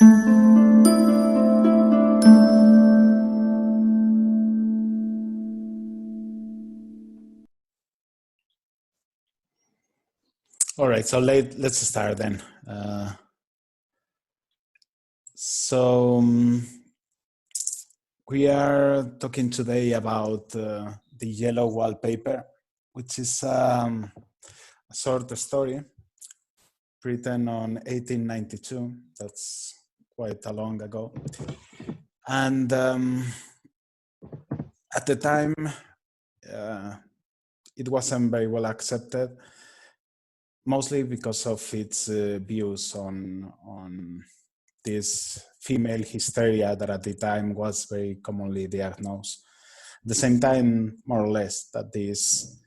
All right, so let's start then. We are talking today about the Yellow Wallpaper, which is a short story written on 1892. That's quite a long ago. And at the time, it wasn't very well accepted, mostly because of its views on this female hysteria that at the time was very commonly diagnosed. At the same time, more or less, that this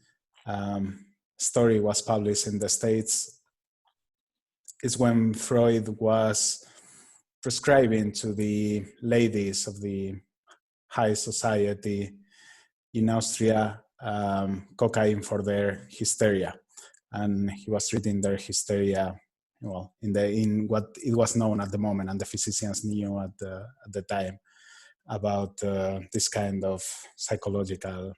story was published in the States is when Freud was prescribing to the ladies of the high society in Austria cocaine for their hysteria. And he was treating their hysteria, well, in what it was known at the moment, and the physicians knew at the time about this kind of psychological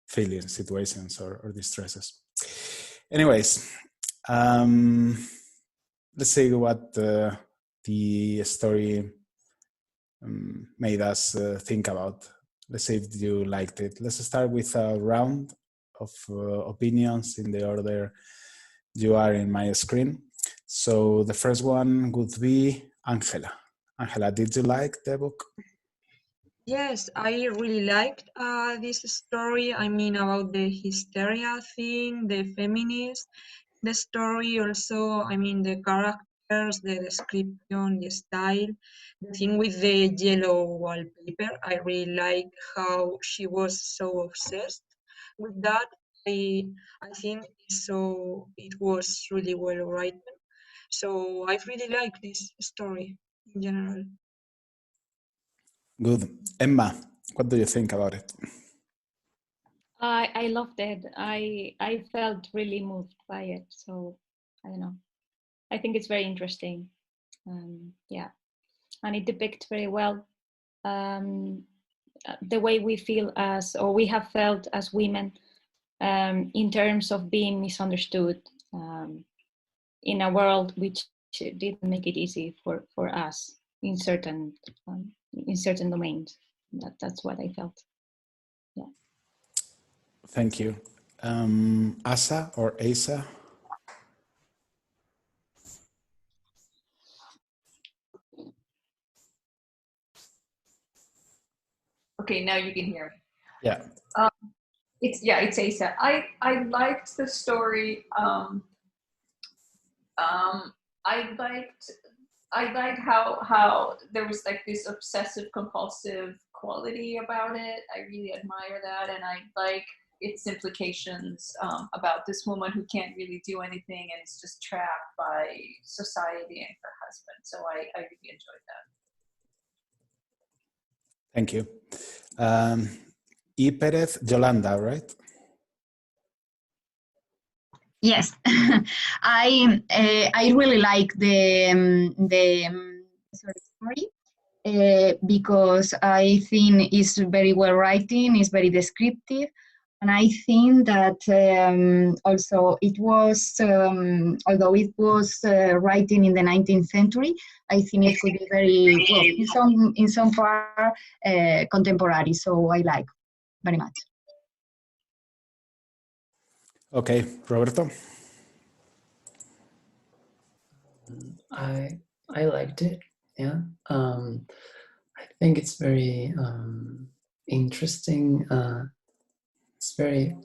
feelings, situations, or distresses. Anyways, let's see what the story made us think about. Let's see if you liked it. Let's start with a round of opinions in the order you are in my screen. So the first one would be Angela. Angela, did you like the book? Yes, I really liked this story. I mean, about the hysteria thing, the feminist, the story also, I mean, the characters, the description, the style, the thing with the yellow wallpaper. I really like how she was so obsessed with that. I think it was really well written. So I really like this story in general. Good. Emma, what do you think about it? I loved it. I felt really moved by it. So I don't know. I think it's very interesting. Yeah, and it depicts very well the way we feel as, or we have felt as women, in terms of being misunderstood in a world which didn't make it easy for us in certain domains. That's what I felt. Yeah. Thank you. Asa or Asa? Okay, now you can hear me. Yeah. It's Asa. I liked the story. I liked how there was like this obsessive compulsive quality about it. I really admire that, and I like its implications about this woman who can't really do anything and is just trapped by society and her husband. So I really enjoyed that. Thank you. E. Perez, Yolanda, right? Yes, I really like the story because I think it's very well written, it's very descriptive, and I think that also it was, although it was written in the 19th century, I think it could be very well in some part contemporary. So I like very much. Okay, Roberto. I liked it. Yeah, I think it's very interesting. It's very.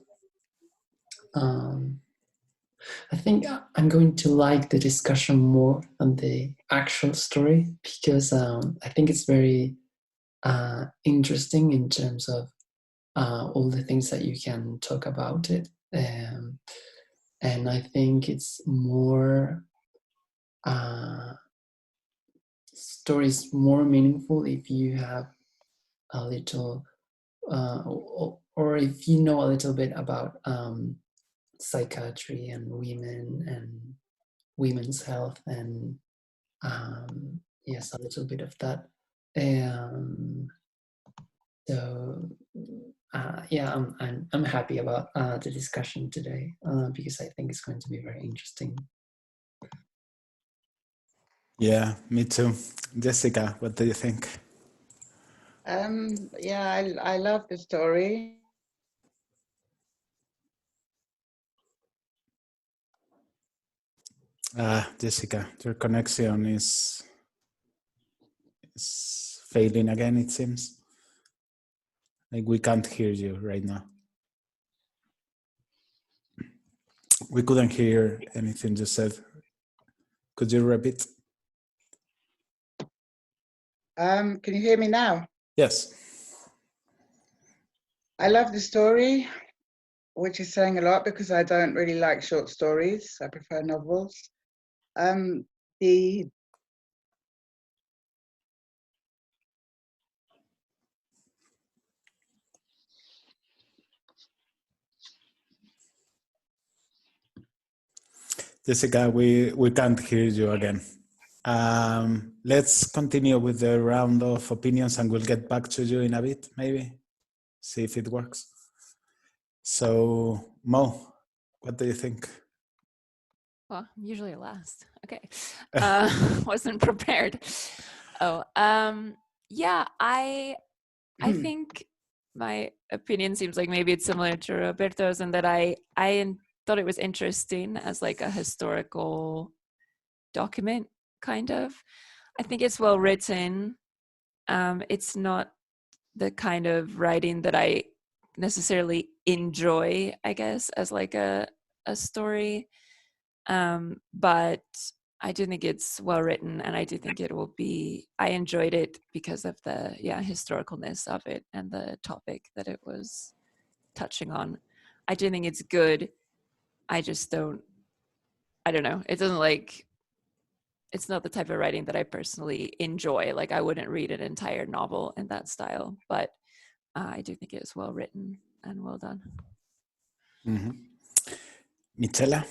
I think I'm going to like the discussion more than the actual story because I think it's very interesting in terms of all the things that you can talk about it. And I think it's more stories more meaningful if you have a little or if you know a little bit about psychiatry and women and women's health and yes, a little bit of that. So yeah, I'm happy about the discussion today because I think it's going to be very interesting. Yeah, me too. Jessica, what do you think? Yeah, I love the story. Jessica, your connection is failing again, it seems. Like we can't hear you right now. We couldn't hear anything you said. Could you repeat? Can you hear me now? Yes. I love the story, which is saying a lot because I don't really like short stories. I prefer novels. The Jessica, we can't hear you again. Let's continue with the round of opinions and we'll get back to you in a bit, maybe. See if it works. So, Mo, what do you think? Well, I'm usually last. Okay. Wasn't prepared. Oh, yeah, I think my opinion seems like maybe it's similar to Roberto's and that I thought it was interesting as like a historical document, kind of. I think it's well written. It's not the kind of writing that I necessarily enjoy, I guess, as like a story. But I do think it's well written, and I do think it will be, I enjoyed it because of the historicalness of it and the topic that it was touching on. I do think it's good. I just don't know. It doesn't like, it's not the type of writing that I personally enjoy. Like I wouldn't read an entire novel in that style, but I do think it is well written and well done. Mm-hmm. Michela?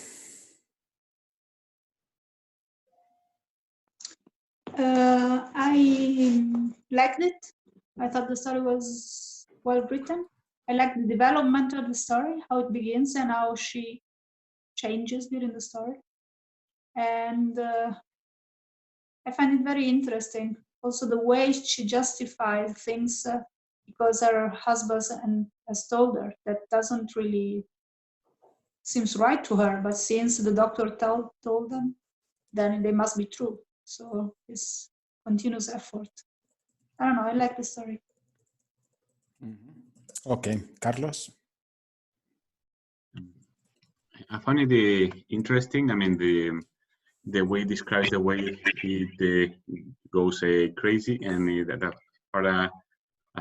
I liked it. I thought the story was well written. I liked the development of the story, how it begins and how she changes during the story. And I find it very interesting. Also, the way she justifies things because her husband has told her that doesn't really seems right to her, but since the doctor told them, then they must be true. So it's continuous effort. I don't know, I like the story. Mm-hmm. Okay, Carlos? I find it interesting. I mean, the way it describes the way it goes crazy, and that part I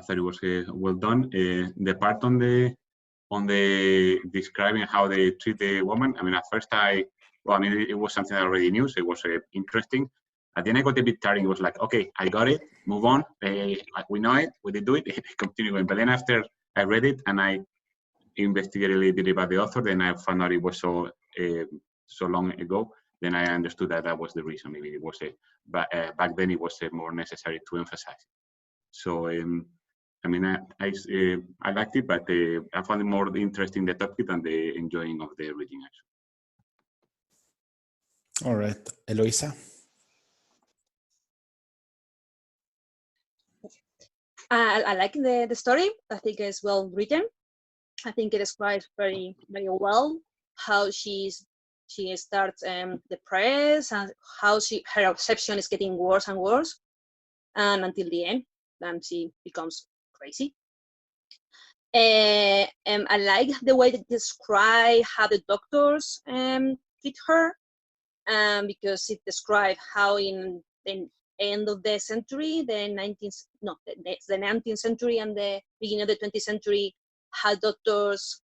thought it was well done. The part on the describing how they treat the woman. I mean, at first it was something I already knew, so it was interesting. At the end, I got a bit tired. It was like, okay, I got it, move on. Like we know it, we did do it, continue going. But then after I read it and I investigated a little bit about the author, then I found out it was so long ago. Then I understood that was the reason. Maybe it was back then it was more necessary to emphasize. So I mean, I liked it, but I found it more interesting the topic than the enjoying of the reading. Actually. All right, Eloisa. I like the story. I think it's well written. I think it describes very, very well how she starts the press and how her obsession is getting worse and worse, and until the end, then she becomes crazy. I like the way they describe how the doctors treat her, because it describes how in the end of the century, the 19th century and the beginning of the 20th century, how doctors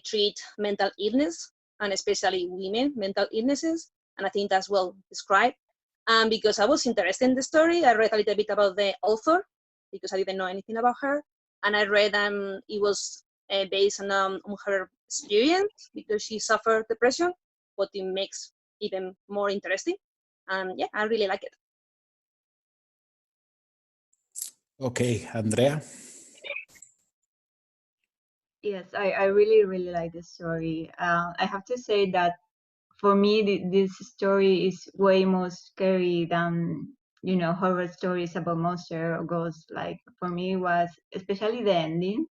treat mental illness, and especially women mental illnesses. And I think that's well described. Because I was interested in the story, I read a little bit about the author because I didn't know anything about her. And I read it was based on her experience because she suffered depression, what it makes even more interesting. Yeah, I really like it. Okay, Andrea. Yes, I really, really like this story. I have to say that for me, this story is way more scary than, you know, horror stories about monster or ghosts. Like for me, it was especially the ending.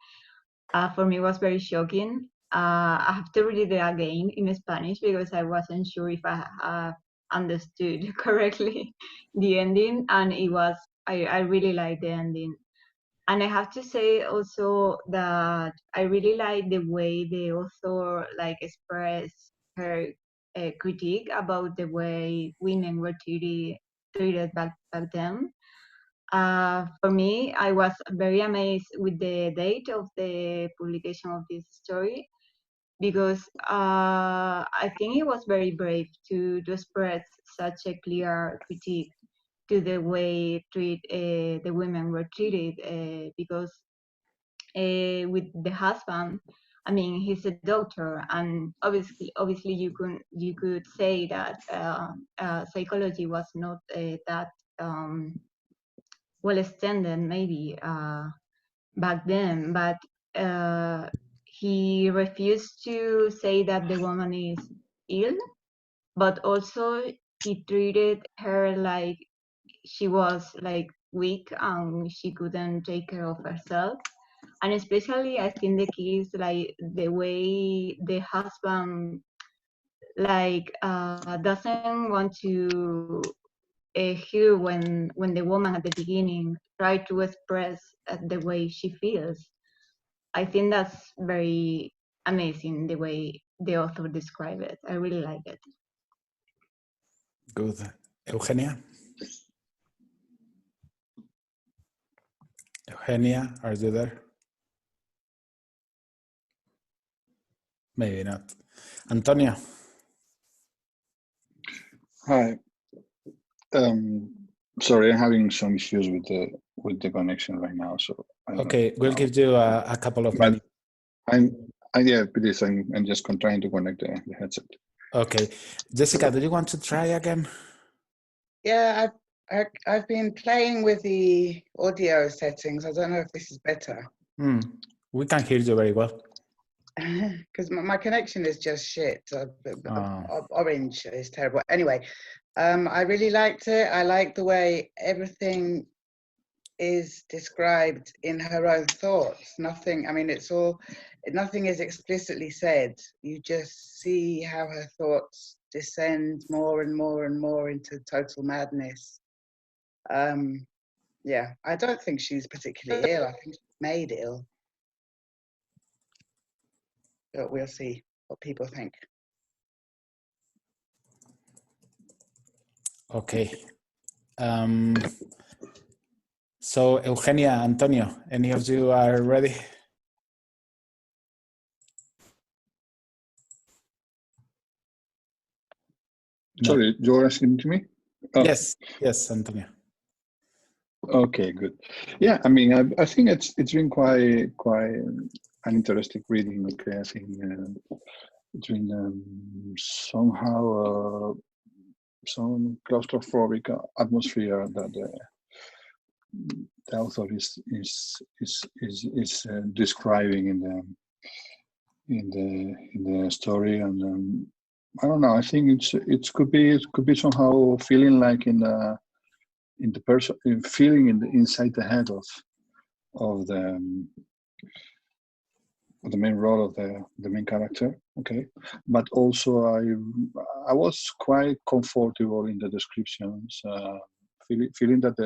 For me, was very shocking. I have to read it again in Spanish because I wasn't sure if I understood correctly the ending, and it was I really like the ending. And I have to say also that I really like the way the author like expressed her critique about the way women were treated back then. For me, I was very amazed with the date of the publication of this story because I think it was very brave to express such a clear critique to the way the women were treated because with the husband, I mean, he's a doctor, and obviously you could say that psychology was not that well extended maybe back then, but he refused to say that the woman is ill, but also he treated her like she was like weak and she couldn't take care of herself. And especially I think the key is like the way the husband like doesn't want to hear when the woman at the beginning tried to express the way she feels. I think that's very amazing the way the author described it. I really like it. Good. Eugenia? Eugenia, are you there? Maybe not. Antonio? Hi. Sorry, I'm having some issues with the connection right now. So okay, we'll give you a couple of minutes. Yeah, please. I'm just trying to connect the headset. Okay, Jessica, do you want to try again? Yeah, I've been playing with the audio settings. I don't know if this is better. We can hear you very well. Because my connection is just shit. Orange is terrible. Anyway, I really liked it. I like the way everything is described in her own thoughts. Nothing, I mean, nothing is explicitly said. You just see how her thoughts descend more and more and more into total madness. Yeah, I don't think she's particularly ill. I think she's made ill. But we'll see what people think. Okay. So Eugenia, Antonio, any of you are ready? No. Sorry, you're asking to me? Oh. Yes, Antonio. Okay, good. Yeah, I mean, I think it's been quite an interesting reading. Okay, I think it's been somehow some claustrophobic atmosphere that the author is describing in the story, and I don't know. I think it could be somehow feeling like in the person, feeling inside the head of the main role of the main character. Okay, but also I was quite comfortable in the descriptions, feeling that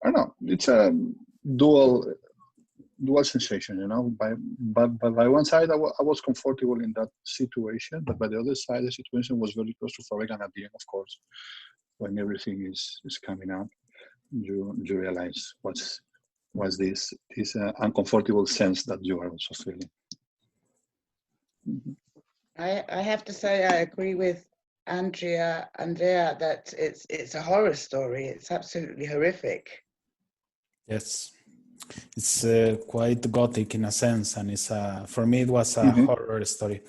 I don't know, it's a dual sensation, you know. But by one side, I was comfortable in that situation, but by the other side, the situation was very claustrophobic, and at the end, of course, when everything is coming out, you realize what's this uncomfortable sense that you are also feeling. I have to say I agree with Andrea that it's a horror story. It's absolutely horrific. Yes. It's quite gothic in a sense, and it's for me it was a horror story.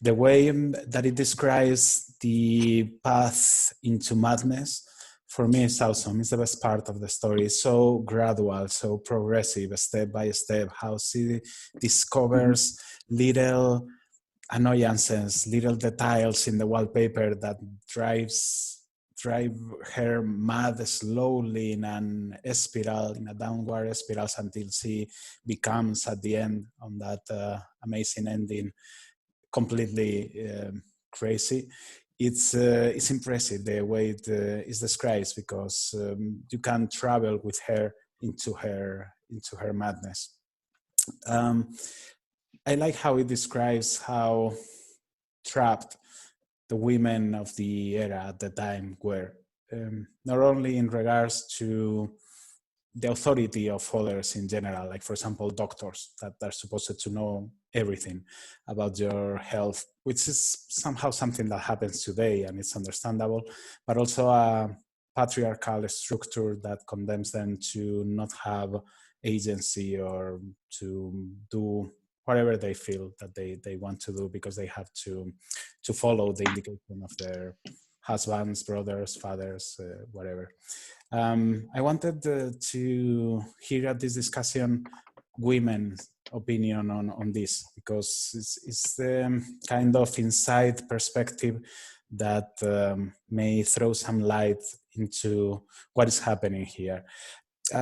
The way that it describes the path into madness, for me, it's awesome. It's the best part of the story. It's so gradual, so progressive, step by step. How she discovers little annoyances, little details in the wallpaper that drive her mad slowly in a spiral, in a downward spiral, until she becomes at the end on that amazing ending, completely crazy. It's impressive the way it is described, because you can travel with her into her madness. I like how it describes how trapped the women of the era at the time were, not only in regards to the authority of others in general, like for example doctors that are supposed to know everything about your health, which is somehow something that happens today and it's understandable, but also a patriarchal structure that condemns them to not have agency or to do whatever they feel that they want to do, because they have to follow the indication of their husbands, brothers, fathers, whatever. I wanted to hear at this discussion women's opinion on this, because it's the kind of inside perspective that may throw some light into what is happening here.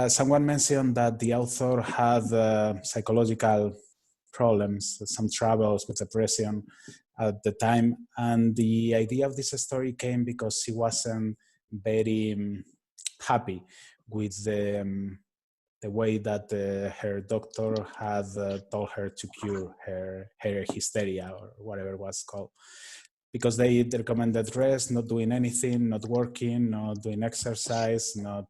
Someone mentioned that the author had psychological problems, some troubles with depression at the time, and the idea of this story came because she wasn't very happy with the way that her doctor had told her to cure her hysteria, or whatever it was called, because they recommended rest, not doing anything, not working, not doing exercise, not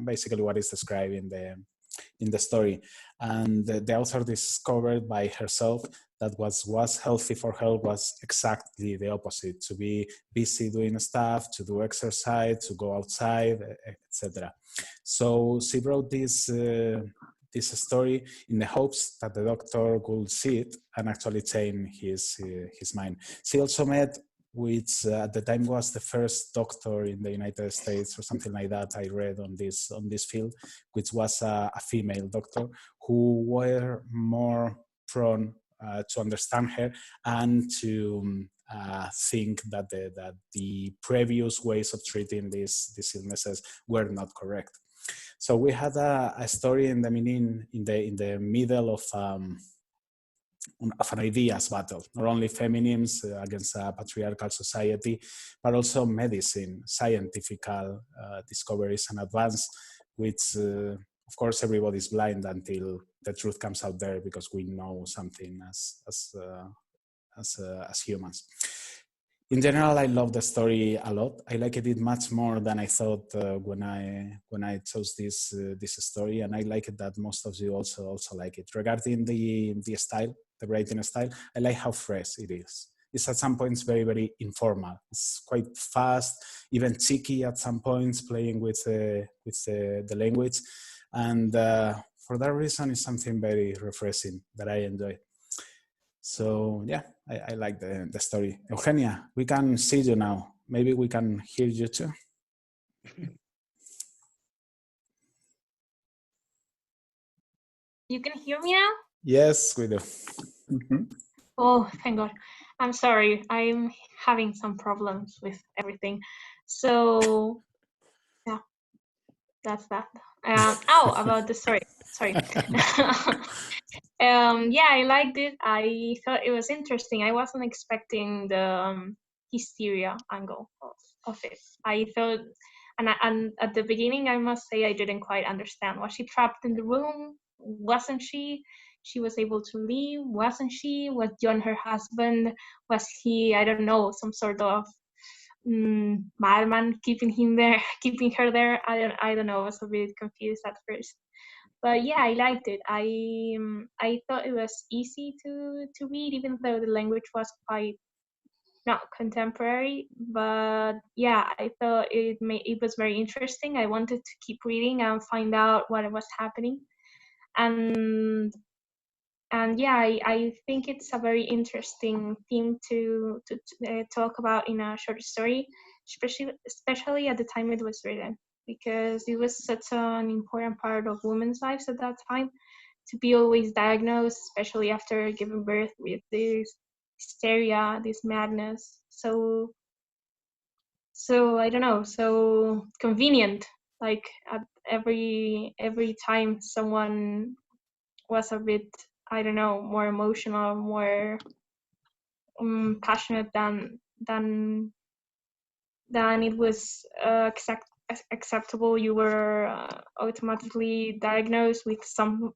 basically what is described in the story. And the author discovered by herself that what was healthy for her was exactly the opposite: to be busy doing stuff, to do exercise, to go outside, etc. So she wrote this story in the hopes that the doctor would see it and actually change his mind. She also met, which at the time was the first doctor in the United States or something like that, I read on this field, which was a female doctor, who were more prone to understand her and to think that the previous ways of treating these illnesses were not correct. So we had a story in the middle of an ideas battle, not only feminism against a patriarchal society, but also medicine, scientific discoveries and advance, which of course everybody's blind until the truth comes out there, because we know something as humans. In general, I love the story a lot. I liked it much more than I thought when I chose this story, and I like it that most of you also like it. Regarding the style, the writing style, I like how fresh it is. It's at some points very, very informal. It's quite fast, even cheeky at some points, playing with the language, and for that reason, it's something very refreshing that I enjoy. So yeah, I like the story. Eugenia, we can see you now. Maybe we can hear you too. You can hear me now? Yes, we do. Oh, thank God. I'm sorry. I'm having some problems with everything. So yeah, that's that. About the story. Sorry. Yeah, I liked it. I thought it was interesting. I wasn't expecting the hysteria angle of it. I thought, and at the beginning, I must say I didn't quite understand. Was she trapped in the room? Wasn't she? She was able to leave, wasn't she? Was John her husband? Was he, I don't know, some sort of madman keeping her there? I don't know. I was a bit confused at first. But yeah, I liked it. I thought it was easy to read, even though the language was quite not contemporary. But yeah, I thought it was very interesting. I wanted to keep reading and find out what was happening. And yeah, I think it's a very interesting theme to talk about in a short story, especially at the time it was written, because it was such an important part of women's lives at that time, to be always diagnosed, especially after giving birth, with this hysteria, this madness. So I don't know, so convenient. Like at every time someone was a bit, I don't know, more emotional, more passionate than it was acceptable, you were automatically diagnosed with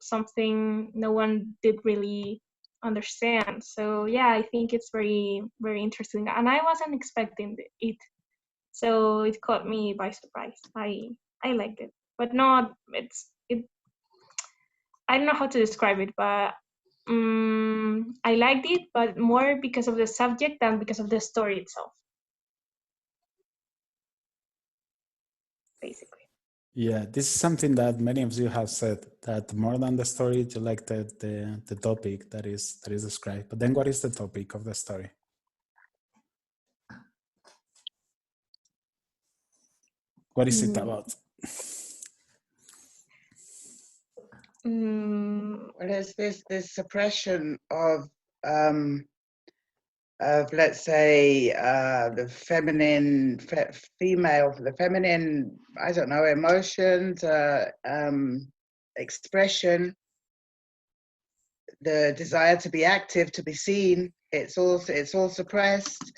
something no one did really understand. So yeah, I think it's very, very interesting, and I wasn't expecting it, so it caught me by surprise. I liked it, but not it. I don't know how to describe it, but I liked it, but more because of the subject than because of the story itself, basically. Yeah, this is something that many of you have said, that more than the story, you like the topic that is described. But then what is the topic of the story? What is it about? Well, there's this suppression of let's say the feminine, the feminine, I don't know, emotions, expression, the desire to be active, to be seen. It's all suppressed,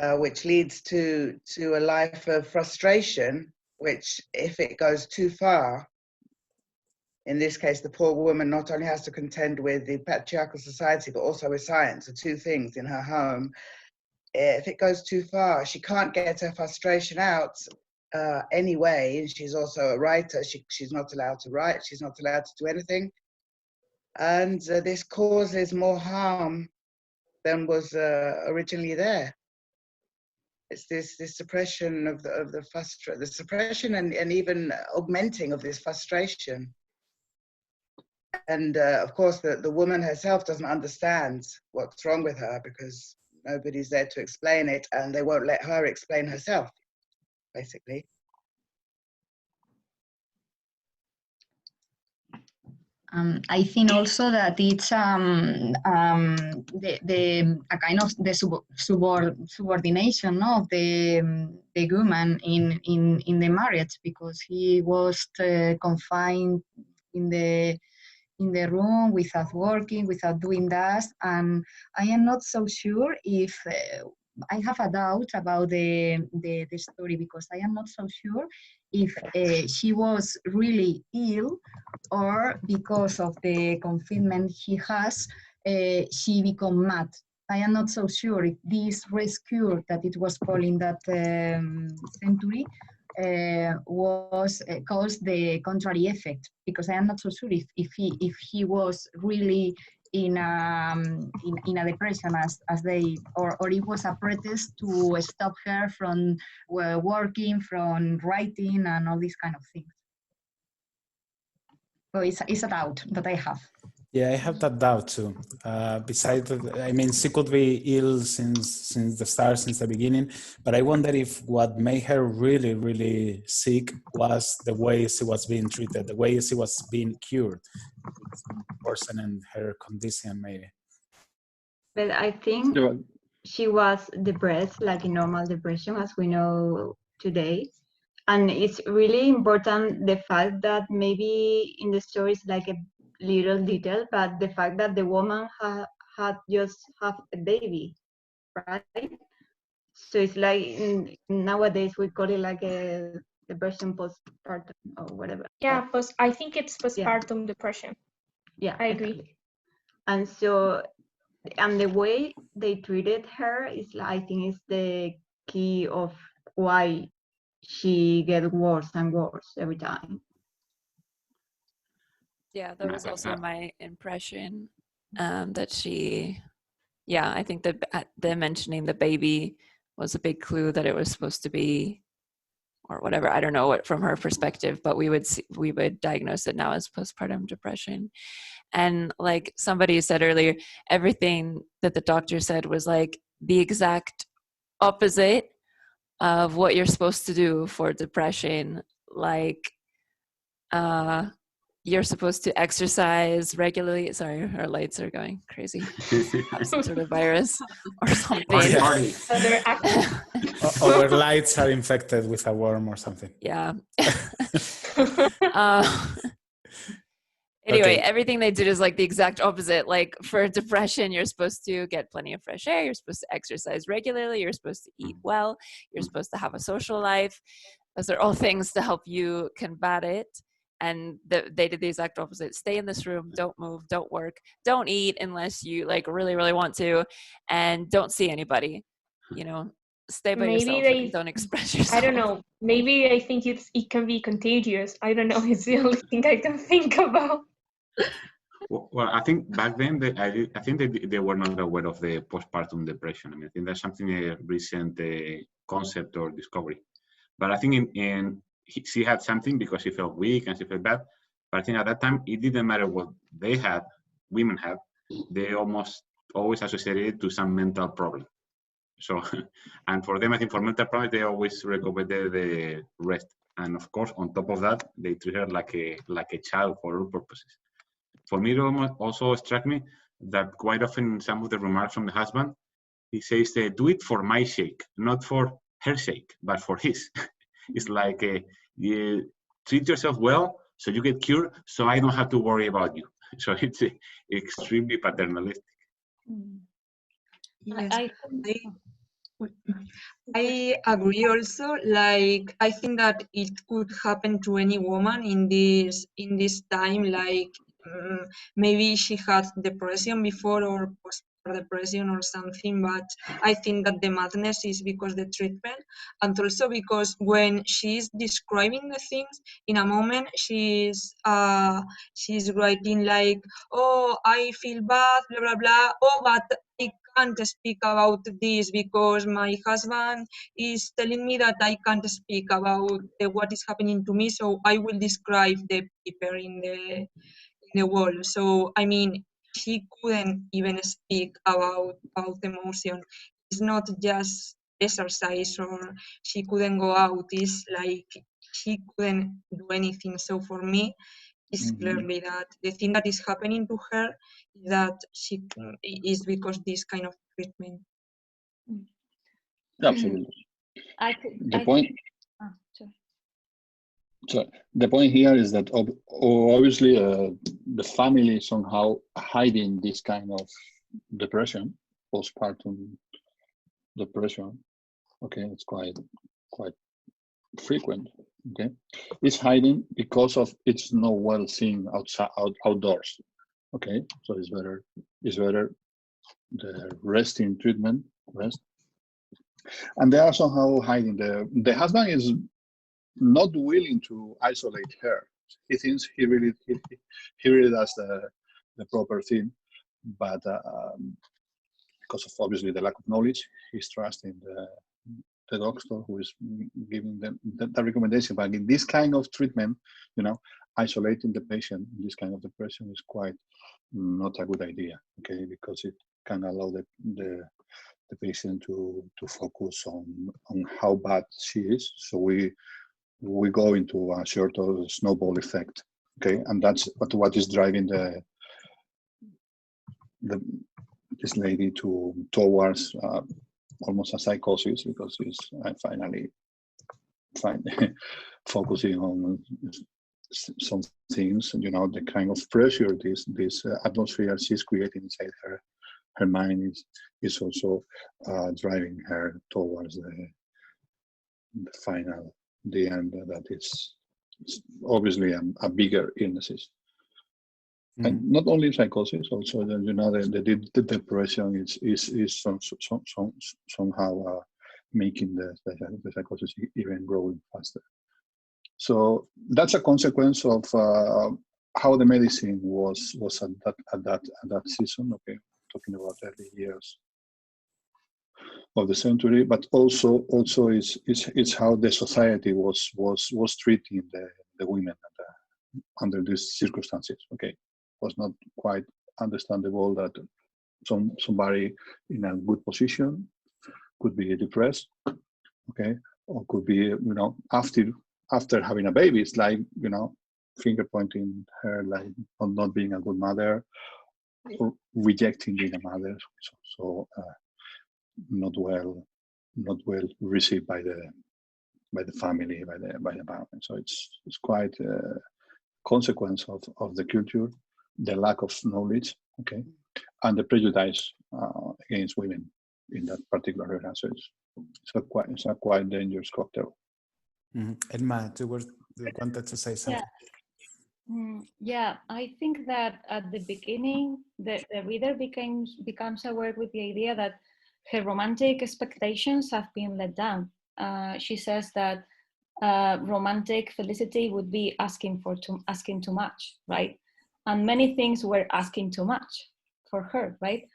which leads to a life of frustration, which, if it goes too far, in this case, the poor woman not only has to contend with the patriarchal society, but also with science, the two things in her home. If it goes too far, she can't get her frustration out anyway. And she's also a writer. She's not allowed to write. She's not allowed to do anything. And this causes more harm than was originally there. It's this suppression of the suppression and even augmenting of this frustration. And of course, the woman herself doesn't understand what's wrong with her, because nobody's there to explain it, and they won't let her explain herself, basically. I think also that it's a kind of the subordination of the woman in the marriage, because he was confined in the room without working, without doing that, and I am not so sure if I have a doubt about the story, because I am not so sure if she was really ill, or because of the confinement he has, she become mad. I am not so sure if this rescue that it was called in that century was caused the contrary effect, because I am not so sure if he was really in a depression as they, or it was a pretext to stop her from working, from writing, and all these kind of things. So it's a doubt that I have. Yeah, I have that doubt too. Besides, I mean, she could be ill since the start, since the beginning, but I wonder if what made her really, really sick was the way she was being treated, the way she was being cured, worsening her condition maybe. But I think she was depressed, like a normal depression as we know today. And it's really important the fact that maybe in the story it's like a little detail, but the fact that the woman had just have a baby, right? So it's like nowadays we call it like a depression postpartum or whatever. Yeah, I think it's postpartum depression. Yeah, I agree. Exactly. And so, and the way they treated her is, I think, is the key of why she gets worse and worse every time. Yeah, that was also my impression, that she, yeah, I think that the mentioning the baby was a big clue that it was supposed to be or whatever. I don't know what from her perspective, but we would diagnose it now as postpartum depression. And like somebody said earlier, everything that the doctor said was like the exact opposite of what you're supposed to do for depression. Like you're supposed to exercise regularly. Sorry, our lights are going crazy. Have some sort of virus or something. Our lights are infected with a worm or something. Yeah. Anyway, everything they did is like the exact opposite. Like for depression, you're supposed to get plenty of fresh air. You're supposed to exercise regularly. You're supposed to eat well. You're supposed to have a social life. Those are all things to help you combat it. And they did the exact opposite. Stay in this room, don't move, don't work, don't eat unless you like really, really want to, and don't see anybody, you know, stay by yourself and don't express yourself. I don't know. Maybe I think it can be contagious. I don't know. It's the only thing I can think about. Well, I think back then, I think they were not aware of the postpartum depression. I mean, I think that's something a recent concept or discovery. But I think she had something because she felt weak and she felt bad. But I think at that time, it didn't matter what women had. They almost always associated it to some mental problem. So, and for them, I think for mental problems, they always recommended the rest. And of course, on top of that, they treat her like a child for all purposes. For me, it also struck me that quite often some of the remarks from the husband, he says, do it for my sake, not for her sake, but for his. It's like you treat yourself well so you get cured, so I don't have to worry about you. So it's extremely paternalistic. Yes, I agree also. Like I think that it could happen to any woman in this time. Like maybe she had depression before or depression or something, but I think that the madness is because the treatment, and also because when she's describing the things in a moment, she's writing like, oh, I feel bad, blah blah blah, oh, but I can't speak about this because my husband is telling me that I can't speak about what is happening to me, so I will describe the paper in the wall. So I mean, she couldn't even speak about emotion. It's not just exercise or she couldn't go out. It's like she couldn't do anything. So for me, it's clearly that the thing that is happening to her is that she is because this kind of treatment. Absolutely. The point. So the point here is that obviously the family is somehow hiding this kind of depression, postpartum depression. Okay, it's quite frequent. Okay, it's hiding because of it's not well seen outdoors. Okay, so it's better the resting treatment, rest, and they are somehow hiding. The husband is not willing to isolate her. He thinks he really does the proper thing, but because of obviously the lack of knowledge, he's trusting the doctor who is giving them the recommendation. But in this kind of treatment, you know, isolating the patient in this kind of depression is quite not a good idea. Okay, because it can allow the patient to focus on how bad she is. So we go into a sort of snowball effect, okay, and that's what is driving this lady towards almost a psychosis, because he's finally focusing on some things, you know, the kind of pressure this atmosphere she's creating inside her mind is also driving her towards the end that is obviously a bigger illnesses. And not only psychosis, also you know the depression is somehow making the psychosis even growing faster. So that's a consequence of how the medicine was at that season. Okay, talking about early years. of the century, but also is how the society was treating the women under these circumstances. Okay, it was not quite understandable that somebody in a good position could be depressed, okay, or could be, after having a baby, it's like, finger pointing her, like not being a good mother, or rejecting being a mother, so not well received by the family, by the parents. So it's quite a consequence of the culture, the lack of knowledge, okay, and the prejudice against women in that particular area. So it's a quite dangerous cocktail. Emma, you wanted to say something? Yeah, I think that at the beginning, the reader becomes aware with the idea that her romantic expectations have been let down. She says that romantic felicity would be asking too much, right? And many things were asking too much for her, right?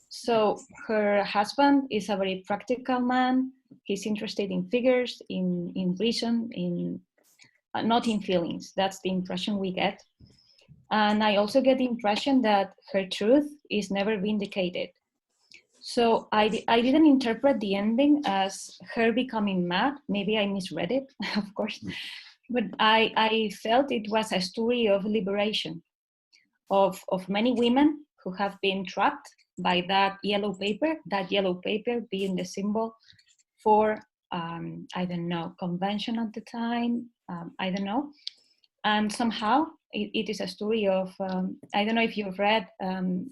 So her husband is a very practical man. He's interested in figures, in reason, not in feelings. That's the impression we get. And I also get the impression that her truth is never vindicated. So I didn't interpret the ending as her becoming mad. Maybe I misread it, of course. But I felt it was a story of liberation, of many women who have been trapped by that yellow paper being the symbol for, I don't know, convention at the time, I don't know. And somehow it is a story of, I don't know if you've read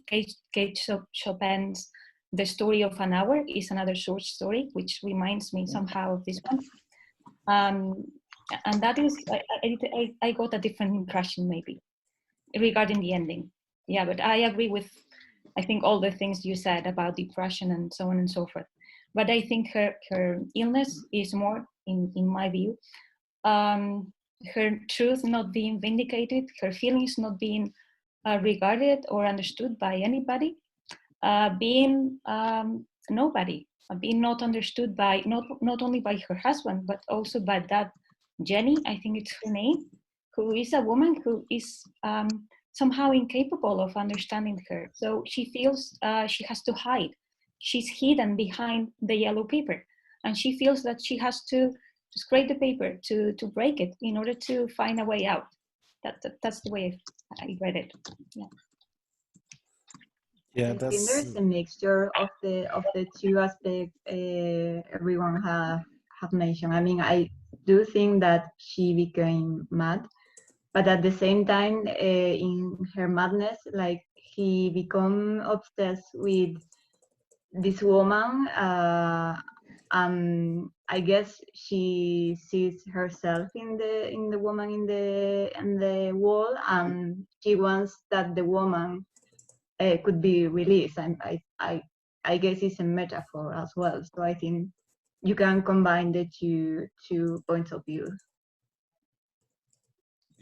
Kate Chopin's The Story of an Hour is another short story, which reminds me somehow of this one. And that is, I got a different impression maybe regarding the ending. Yeah, but I agree with, I think, all the things you said about depression and so on and so forth. But I think her illness is more, in my view, her truth not being vindicated, her feelings not being regarded or understood by anybody, being nobody, being not understood by, not only by her husband, but also by that Jenny, I think it's her name, who is a woman who is somehow incapable of understanding her. So she feels she has to hide. She's hidden behind the yellow paper, and she feels that she has to scrape the paper to break it in order to find a way out. That's the way I read it. Yeah. Yeah, I think there's a mixture of the two aspects everyone have mentioned. I mean, I do think that she became mad, but at the same time, in her madness, like he become obsessed with this woman, and I guess she sees herself in the woman in the wall, and she wants that the woman could be released. And I guess it's a metaphor as well. So I think you can combine the two points of view.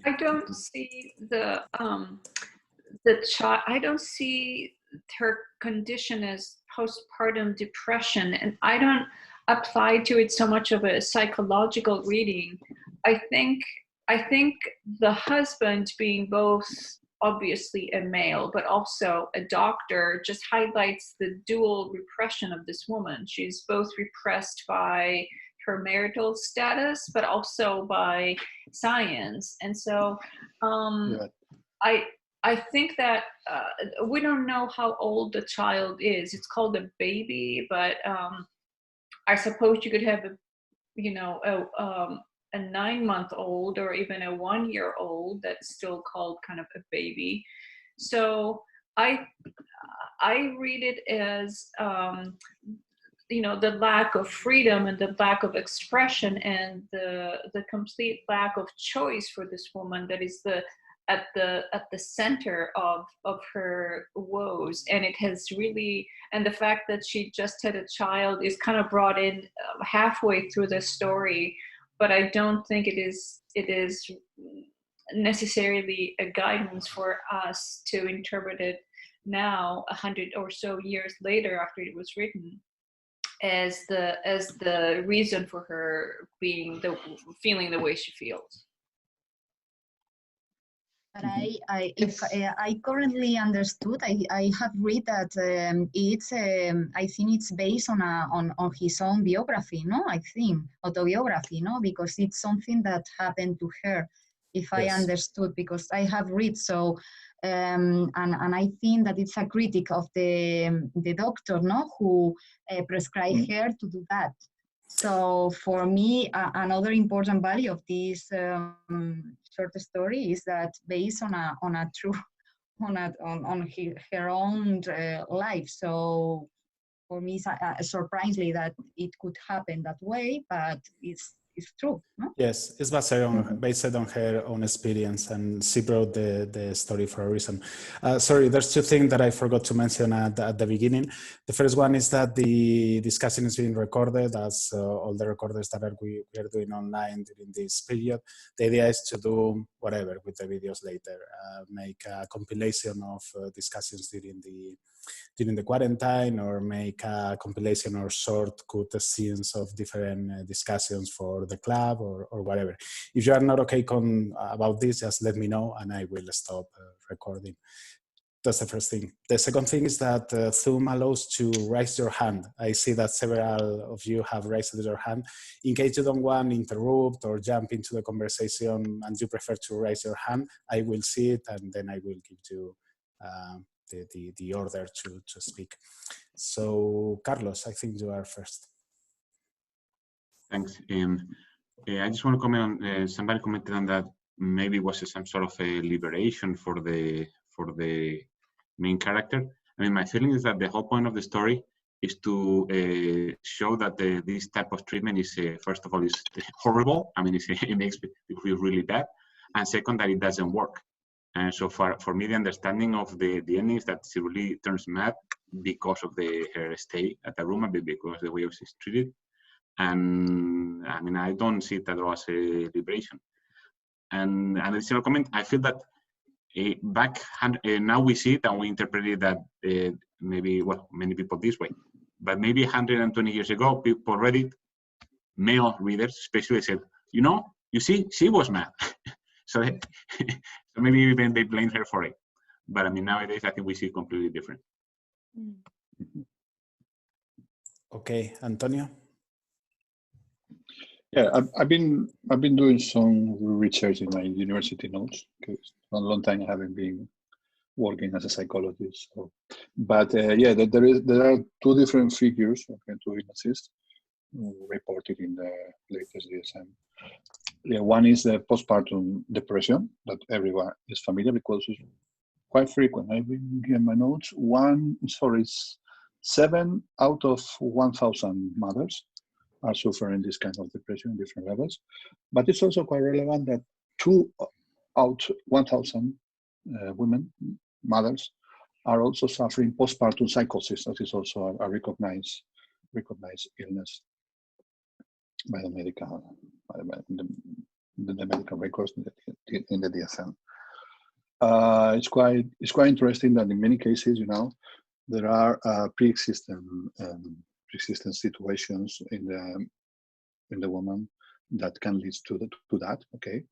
I don't see the child. I don't see her condition as postpartum depression, and I don't apply to it so much of a psychological reading. I think the husband, being both obviously a male but also a doctor, just highlights the dual repression of this woman. She's both repressed by her marital status but also by science. And so I think that we don't know how old the child is. It's called a baby, but I suppose you could have a 9-month-old or even a 1-year-old that's still called kind of a baby. So I read it as the lack of freedom and the lack of expression and the complete lack of choice for this woman that is at the center of her woes. And it has really, and the fact that she just had a child is kind of brought in halfway through the story, but I don't think it is necessarily a guidance for us to interpret it now 100 or so years later after it was written. as the reason for her feeling the way she feels. But if I currently understood, I have read that it's I think it's based on his own biography, no? I think autobiography, no? Because it's something that happened to her, if I understood, because I have read so. And I think that it's a critic of the doctor, no, who prescribed her to do that. So for me, another important value of this short story is that based on a true on her own life. So for me, it's surprisingly that it could happen that way, but it's true. No? Yes, it's based on her own experience, and she wrote the story for a reason. Sorry, there's two things that I forgot to mention at the beginning. The first one is that the discussion is being recorded, as all the recorders that we are doing online during this period. The idea is to do whatever with the videos later, make a compilation of discussions during the quarantine, or make a compilation or short cut scenes of different discussions for the club, or whatever. If you are not okay about this, just let me know and I will stop recording. That's the first thing. The second thing is that Zoom allows to raise your hand. I see that several of you have raised your hand. In case you don't want to interrupt or jump into the conversation and you prefer to raise your hand, I will see it and then I will give you the order to speak. So, Carlos, I think you are first. Thanks. I just want to comment on somebody commented on that maybe it was some sort of a liberation for the main character. I mean, my feeling is that the whole point of the story is to show that this type of treatment is first of all is horrible. I mean, it makes people feel really bad, and second that it doesn't work. And so for me, the understanding of the ending is that she really turns mad because of her stay at the room, because of the way she's treated. And I mean, I don't see that as a liberation. And an additional comment, I feel that now we see it and we interpret it that maybe, well, many people this way, but maybe 120 years ago, people read it, male readers especially said, you see, she was mad. So maybe even they blame her for it. But I mean, nowadays, I think we see it completely different. Okay, Antonio? Yeah, I've been doing some research in my university notes, because for a long time I haven't been working as a psychologist. So. But yeah, there are two different figures, two illnesses reported in the latest DSM. Yeah, one is the postpartum depression that everyone is familiar because it's quite frequent. I've been getting my notes. 7 out of 1,000 mothers are suffering this kind of depression in different levels. But it's also quite relevant that 2 out 1,000 women, mothers, are also suffering postpartum psychosis. That is also a recognized illness by the medical records in the DSM. It's quite interesting that in many cases, there are pre-existing situations in the woman that can lead to that. Okay,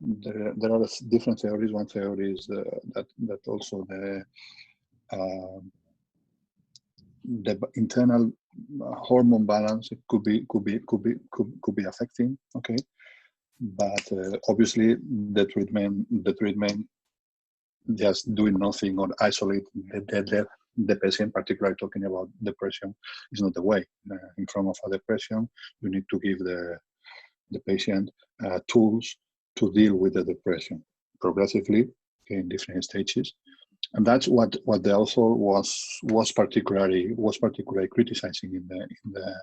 there are different theories. One theory is that also the internal hormone balance could be affecting. Okay, but obviously the treatment just doing nothing or isolate the patient, particularly talking about depression, is not the way. In front of a depression, you need to give the patient tools to deal with the depression progressively in different stages. And that's what the author was particularly criticizing in the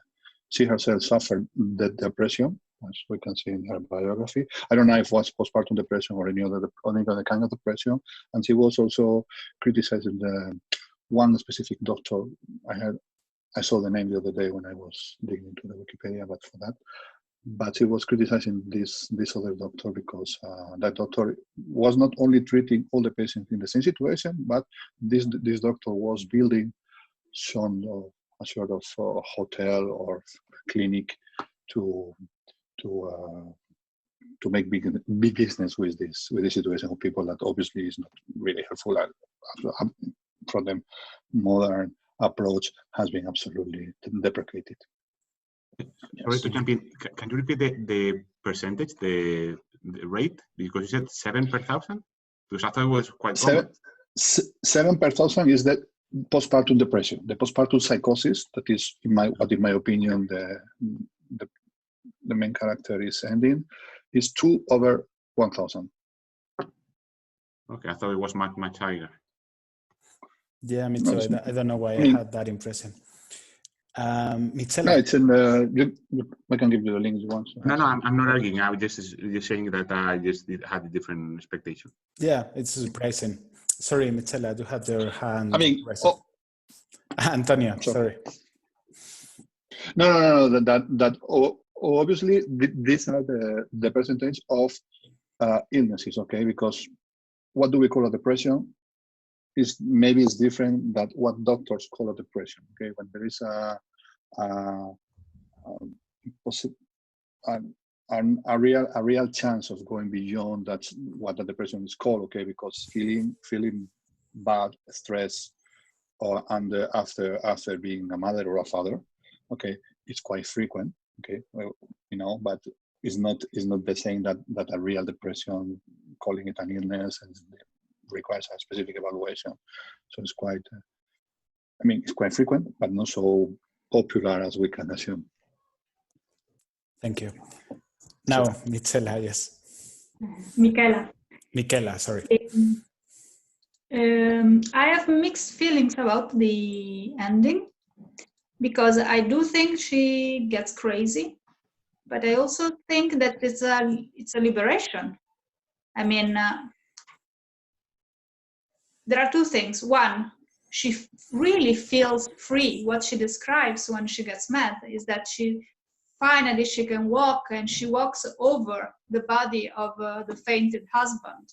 she herself suffered the depression, as we can see in her biography. I don't know if it was postpartum depression or any other kind of depression. And she was also criticizing the one specific doctor. I saw the name the other day when I was digging into the Wikipedia, but for that. But she was criticizing this other doctor because that doctor was not only treating all the patients in the same situation, but this doctor was building some sort of hotel or clinic to make big business with this situation of people that obviously is not really helpful. From the modern approach has been absolutely deprecated. Sorry to jump in. Can you repeat the percentage, the rate? Because you said 7 per 1,000? Because I thought it was quite common. 7 per 1,000 is the postpartum depression, the postpartum psychosis. That is, in my opinion, the main character is ending. Is 2 over 1,000. Okay, I thought it was much higher. Yeah, me too. I don't know why I had that impression. Michela. No, it's in the. I can give you the link if you want. No, I'm not arguing. I was just saying that I just had a different expectation. Yeah, it's surprising. Sorry, Michela, you had your hand. Antonio, sorry. No. That obviously these are the percentage of illnesses. Okay, because what do we call a depression? Maybe it's different than what doctors call a depression. Okay, when there is a real chance of going beyond that's what the depression is called. Okay, because feeling bad, stress, or after being a mother or a father. Okay, it's quite frequent. Okay, well, but it's not the same that a real depression, calling it an illness, and requires a specific evaluation. So it's quite, it's quite frequent, but not so popular as we can assume. Thank you. Now, Michela, yes. Michela, sorry. I have mixed feelings about the ending because I do think she gets crazy, but I also think that it's a liberation. I mean, there are two things. One, she really feels free. What she describes when she gets mad is that finally she can walk, and she walks over the body of the fainted husband.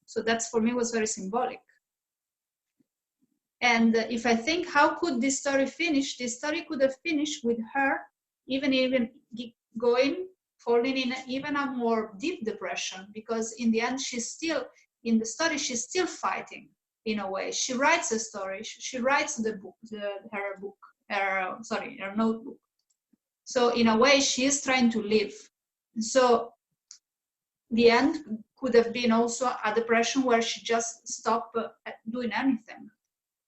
So that's, for me, was very symbolic. And if I think, how could this story finish? This story could have finished with her even falling in even a more deep depression, because in the end, in the story, she's still fighting in a way. She writes a story. She writes her notebook. So in a way, she is trying to live. So the end could have been also a depression where she just stopped doing anything.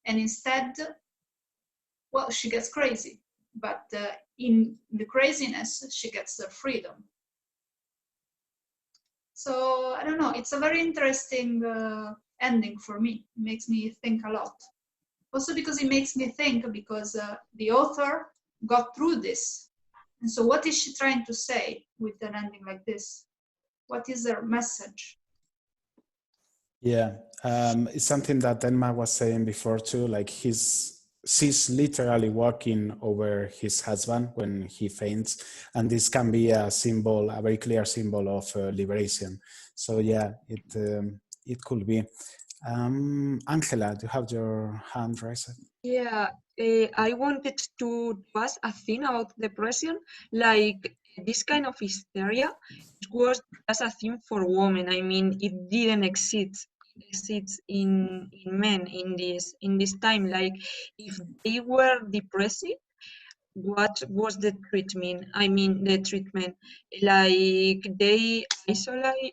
And instead, well, she gets crazy. But in the craziness, she gets the freedom. So I don't know, it's a very interesting ending for me. It makes me think a lot. Also because it makes me think, because the author got through this. And so what is she trying to say with an ending like this? What is her message? Yeah, it's something that Emma was saying before too, like she's literally walking over his husband when he faints, and this can be a very clear symbol of liberation. So yeah, it could be. Angela, do you have your hand raised? Yeah, I wanted to ask a thing about depression, like this kind of hysteria. It was just a thing for women. I mean, it didn't exist in men in this time. Like, if they were depressed, what was the treatment? I mean, the treatment, like they isolate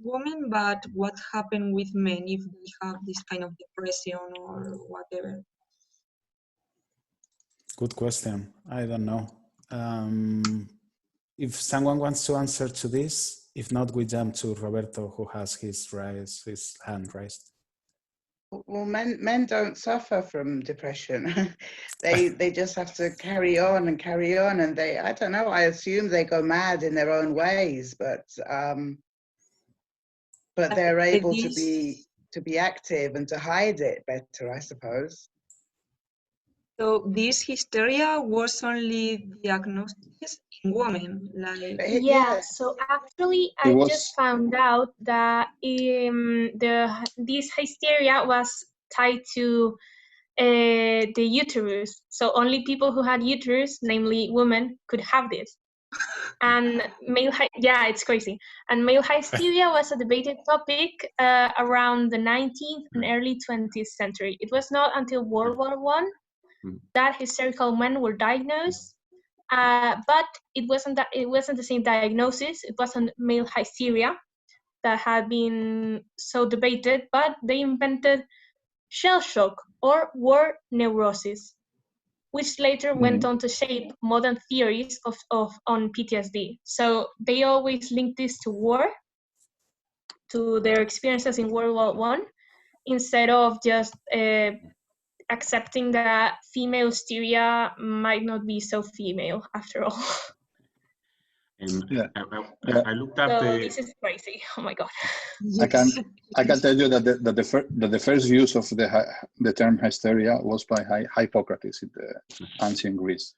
women, but what happened with men if they have this kind of depression or whatever? Good question. I don't know. If someone wants to answer to this, if not, we jump to Roberto, who has his hand raised. Well, men don't suffer from depression. they just have to carry on, and I don't know, I assume they go mad in their own ways, but they're able to be active and to hide it better, I suppose. So this hysteria was only diagnosed in women, like yeah. So actually, I just found out that this hysteria was tied to the uterus. So only people who had uterus, namely women, could have this. And yeah, it's crazy. And male hysteria was a debated topic around the 19th and early 20th century. It was not until World War I that hysterical men were diagnosed, but it wasn't the same diagnosis. It wasn't male hysteria that had been so debated, but they invented shell shock or war neurosis, which later went on to shape modern theories on PTSD. So they always link this to war, to their experiences in World War I, instead of just accepting that female hysteria might not be so female after all. I looked up this is crazy. Oh my god! I can tell you that the first use of the term hysteria was by Hippocrates in the ancient Greece.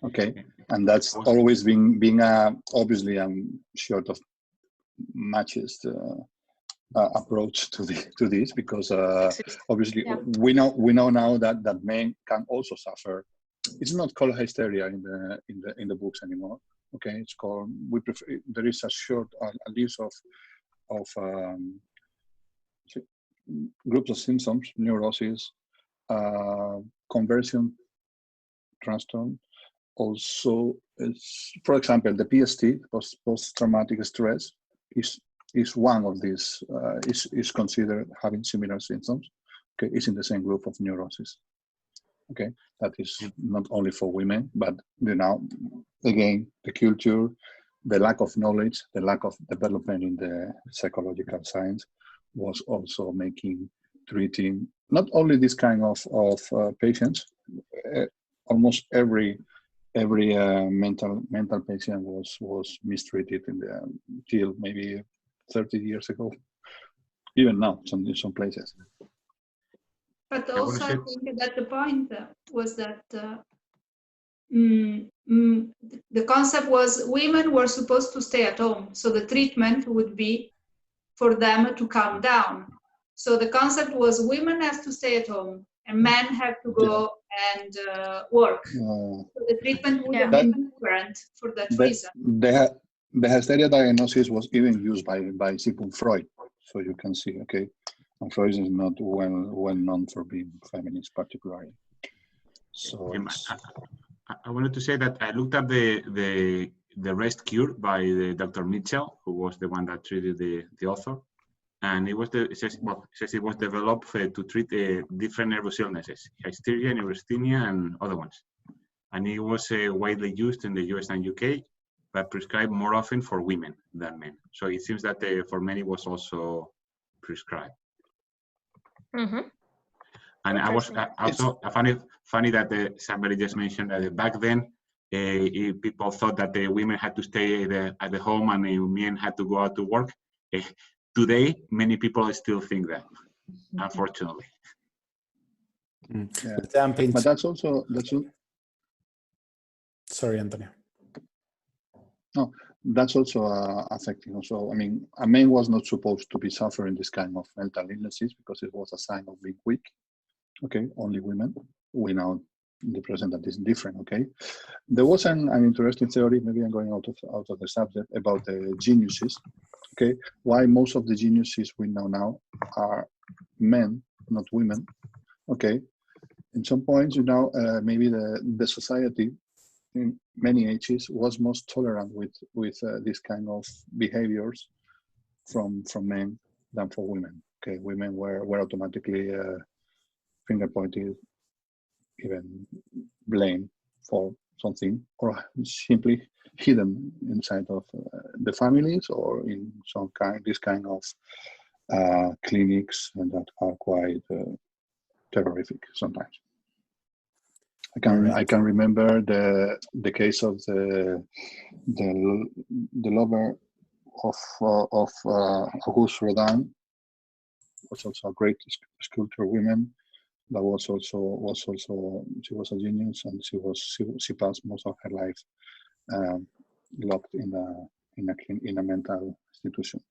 Okay, and that's always been obviously short of machist approach to this, because obviously we know now that men can also suffer. It's not called hysteria in the books anymore. Okay, it's called, there is a short list of groups of symptoms: neurosis, conversion transform. Also, for example, the PST, post-traumatic stress, is one of these, is considered having similar symptoms. Okay, it's in the same group of neurosis. Okay, that is not only for women, but again, the culture, the lack of knowledge, the lack of development in the psychological science was also making treating not only this kind of patients. Almost every mental patient was mistreated till maybe 30 years ago, even now in some places. But also, I think that the point was that the concept was women were supposed to stay at home, so the treatment would be for them to calm down. So the concept was women have to stay at home and men have to go and work. So the treatment would have been different for that reason. The hysteria diagnosis was even used by Sigmund Freud, so you can see. Okay, and Freud is not well known for being feminist, particularly. So I wanted to say that I looked up the rest cure by Dr. Mitchell, who was the one that treated the author, and it says it was developed to treat different nervous illnesses, hysteria, neurasthenia, and other ones. And it was widely used in the US and UK, but prescribed more often for women than men. So it seems that for men it was also prescribed. Mm-hmm. And I was also funny that somebody just mentioned that back then people thought that the women had to stay at the home and the men had to go out to work. Today, many people still think that, unfortunately. Yeah. But that's also sorry, Antonio. No, that's also affecting. Also, I mean, a man was not supposed to be suffering this kind of mental illnesses because it was a sign of being weak. Okay, only women. We know in the present that is different. Okay, there was an interesting theory. Maybe I'm going out of the subject about the geniuses. Okay, why most of the geniuses we know now are men, not women. Okay, in some points, maybe the society in many ages was most tolerant with this kind of behaviors from men than for women. Okay, women were automatically finger pointed, even blamed for something, or simply hidden inside of the families or in this kind of clinics, and that are quite terrific sometimes. I can remember the case of the lover of Auguste Rodin, was also a great sculptor woman. That was also she was a genius, and she passed most of her life locked in a mental institution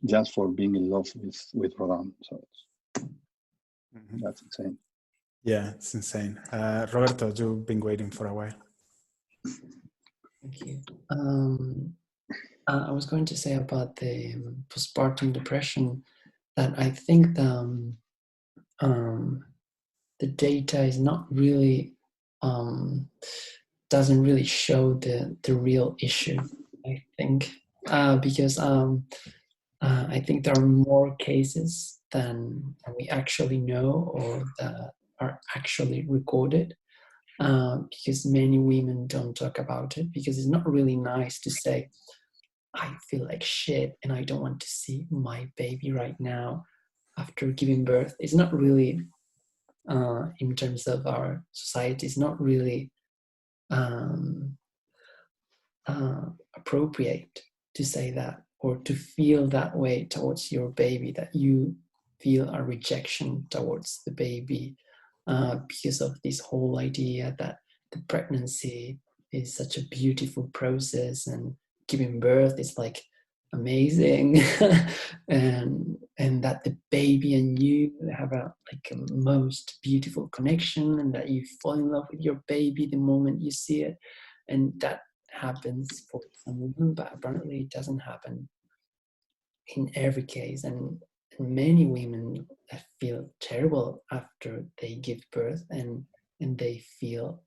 just for being in love with Rodin. So that's insane. Yeah, it's insane. Roberto, you've been waiting for a while. Thank you. I was going to say about the postpartum depression that I think the data is not really doesn't really show the real issue. I think because I think there are more cases than we actually know or that are actually recorded. Because many women don't talk about it because it's not really nice to say, I feel like shit and I don't want to see my baby right now after giving birth. It's not really, in terms of our society, it's not really appropriate to say that or to feel that way towards your baby, that you feel a rejection towards the baby because of this whole idea that the pregnancy is such a beautiful process and giving birth is like amazing and that the baby and you have a most beautiful connection and that you fall in love with your baby the moment you see it, and that happens for some women, but apparently it doesn't happen in every case. And many women feel terrible after they give birth and they feel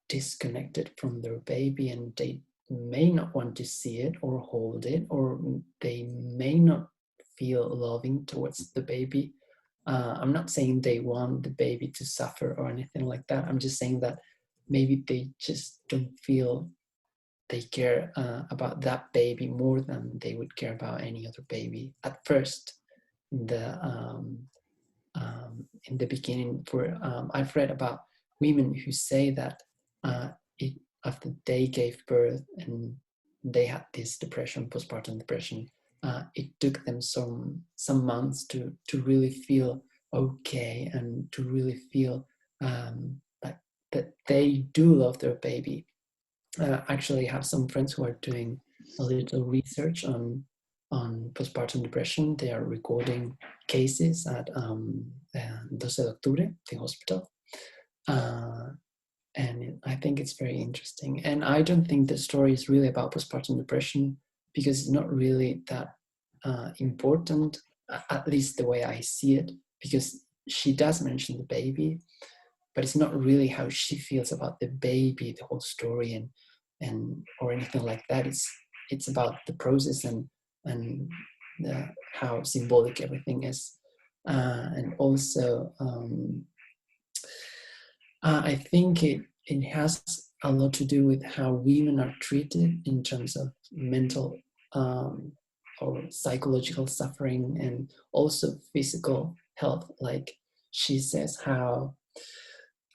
disconnected from their baby and they may not want to see it or hold it, or they may not feel loving towards the baby. I'm not saying they want the baby to suffer or anything like that. I'm just saying that maybe they just don't feel they care about that baby more than they would care about any other baby at first in the beginning. I've read about women who say that after they gave birth and they had this depression, postpartum depression, it took them some months to really feel okay and to really feel like that they do love their baby. Actually have some friends who are doing a little research on postpartum depression. They are recording cases at 12 de Octubre, the hospital. And I think it's very interesting. And I don't think the story is really about postpartum depression because it's not really that important, at least the way I see it, because she does mention the baby, but it's not really how she feels about the baby, the whole story, and or anything like that. It's about the process and how symbolic everything is, and also I think it has a lot to do with how women are treated in terms of mental or psychological suffering and also physical health. Like she says how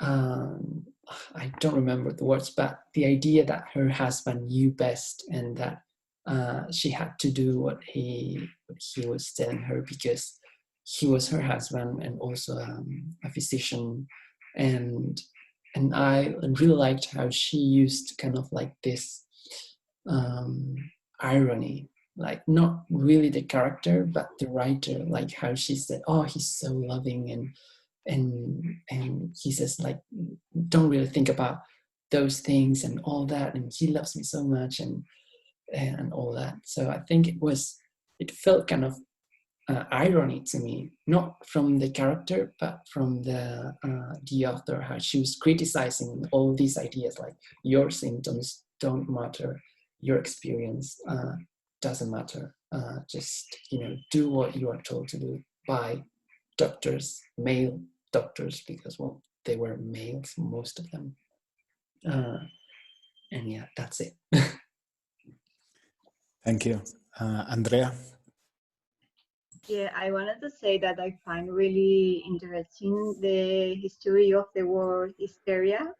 I don't remember the words, but the idea that her husband knew best and that she had to do what he was telling her because he was her husband and also a physician. And I really liked how she used kind of like this irony, like not really the character, but the writer, like how she said, oh, he's so loving and he says like, don't really think about those things and all that, and he loves me so much and all that. So I think it felt kind of irony to me, not from the character but from the author, how she was criticizing all these ideas like your symptoms don't matter, your experience doesn't matter, just do what you are told to do by doctors, male doctors, because well they were males, most of them, and yeah, that's it. Thank you. Andrea? Yeah, I wanted to say that I find really interesting the history of the word hysteria,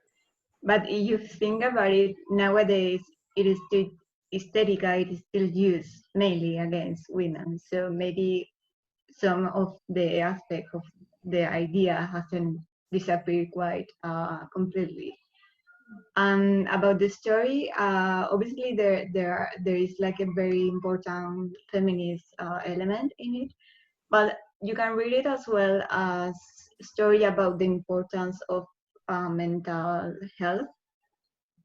but if you think about it, nowadays it is still hysterica, it is still used mainly against women, so maybe some of the aspect of the idea hasn't disappeared quite completely. And about the story, obviously there is like a very important feminist element in it, but you can read it as well as story about the importance of mental health,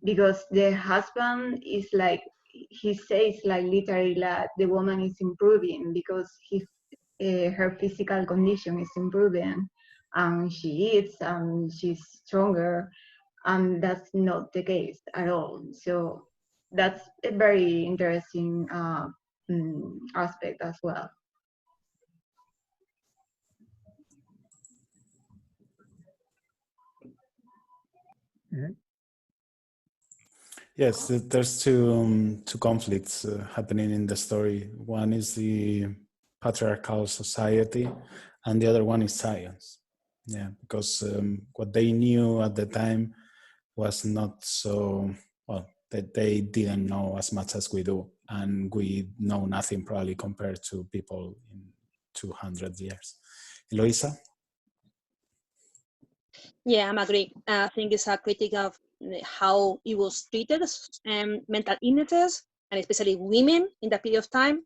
because the husband is like, he says like literally that the woman is improving because her physical condition is improving, and she eats and she's stronger, and that's not the case at all. So that's a very interesting aspect as well. Yes, there's two conflicts happening in the story. One is the patriarchal society, and the other one is science. Yeah, because what they knew at the time was not so well. That they didn't know as much as we do, and we know nothing probably compared to people in 200 years. Eloisa? Yeah, I'm agree. I think it's a critique of how it was treated, mental illnesses, and especially women in that period of time,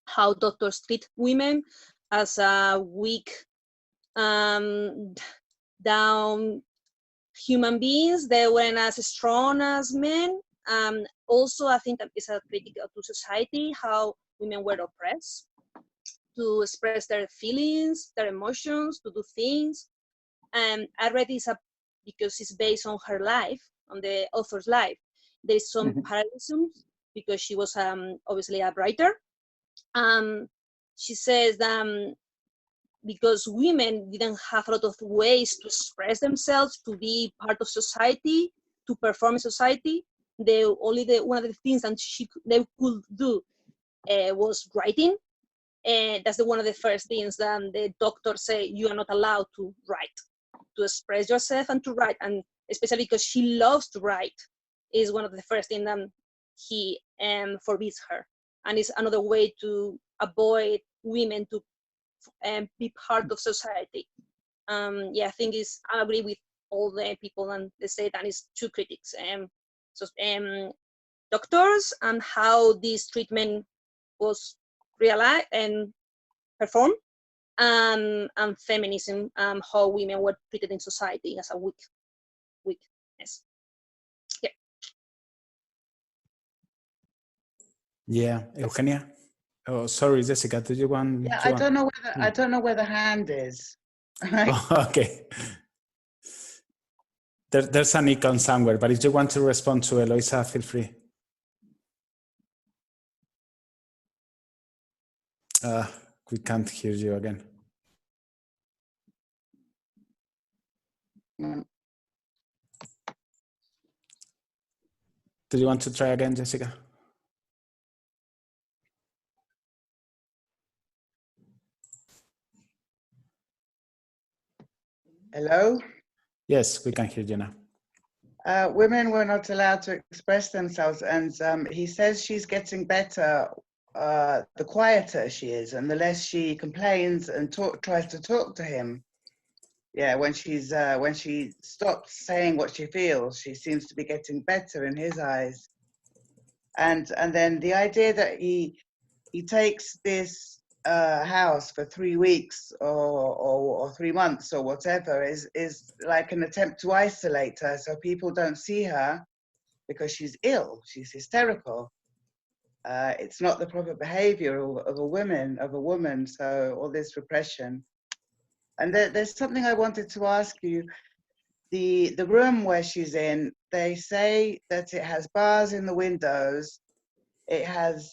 how doctors treat women as weak, down human beings. They weren't as strong as men. Also, I think that it's a critique to society, how women were oppressed to express their feelings, their emotions, to do things. And I read this because it's based on her life, on the author's life. There's some parallelisms because she was obviously a writer. She says because women didn't have a lot of ways to express themselves, to be part of society, to perform in society, one of the things that they could do was writing. And that's one of the first things that the doctors say, you are not allowed to write, to express yourself and to write. And especially because she loves to write, is one of the first things that he forbids her. And it's another way to avoid women to be part of society. Yeah, I think I agree with all the people and they say that is two critics. Doctors and how this treatment was realized and performed, and feminism, how women were treated in society as a weakness. Yeah. Yeah, Eugenia. Oh, sorry, Jessica. Did you want? Yeah, I don't know where the hand is. Oh, okay. There's an icon somewhere, but if you want to respond to Eloisa, feel free. We can't hear you again. Do you want to try again, Jessica? Hello? Yes, we can hear you now. Women were not allowed to express themselves, and he says she's getting better the quieter she is and the less she complains and tries to talk to him. Yeah, when she stops saying what she feels, she seems to be getting better in his eyes. And then the idea that he takes this house for 3 weeks or 3 months or whatever is like an attempt to isolate her so people don't see her because she's ill, she's hysterical. It's not the proper behavior of a woman, so all this repression. And there's something I wanted to ask you. The room where she's in, they say that it has bars in the windows. It has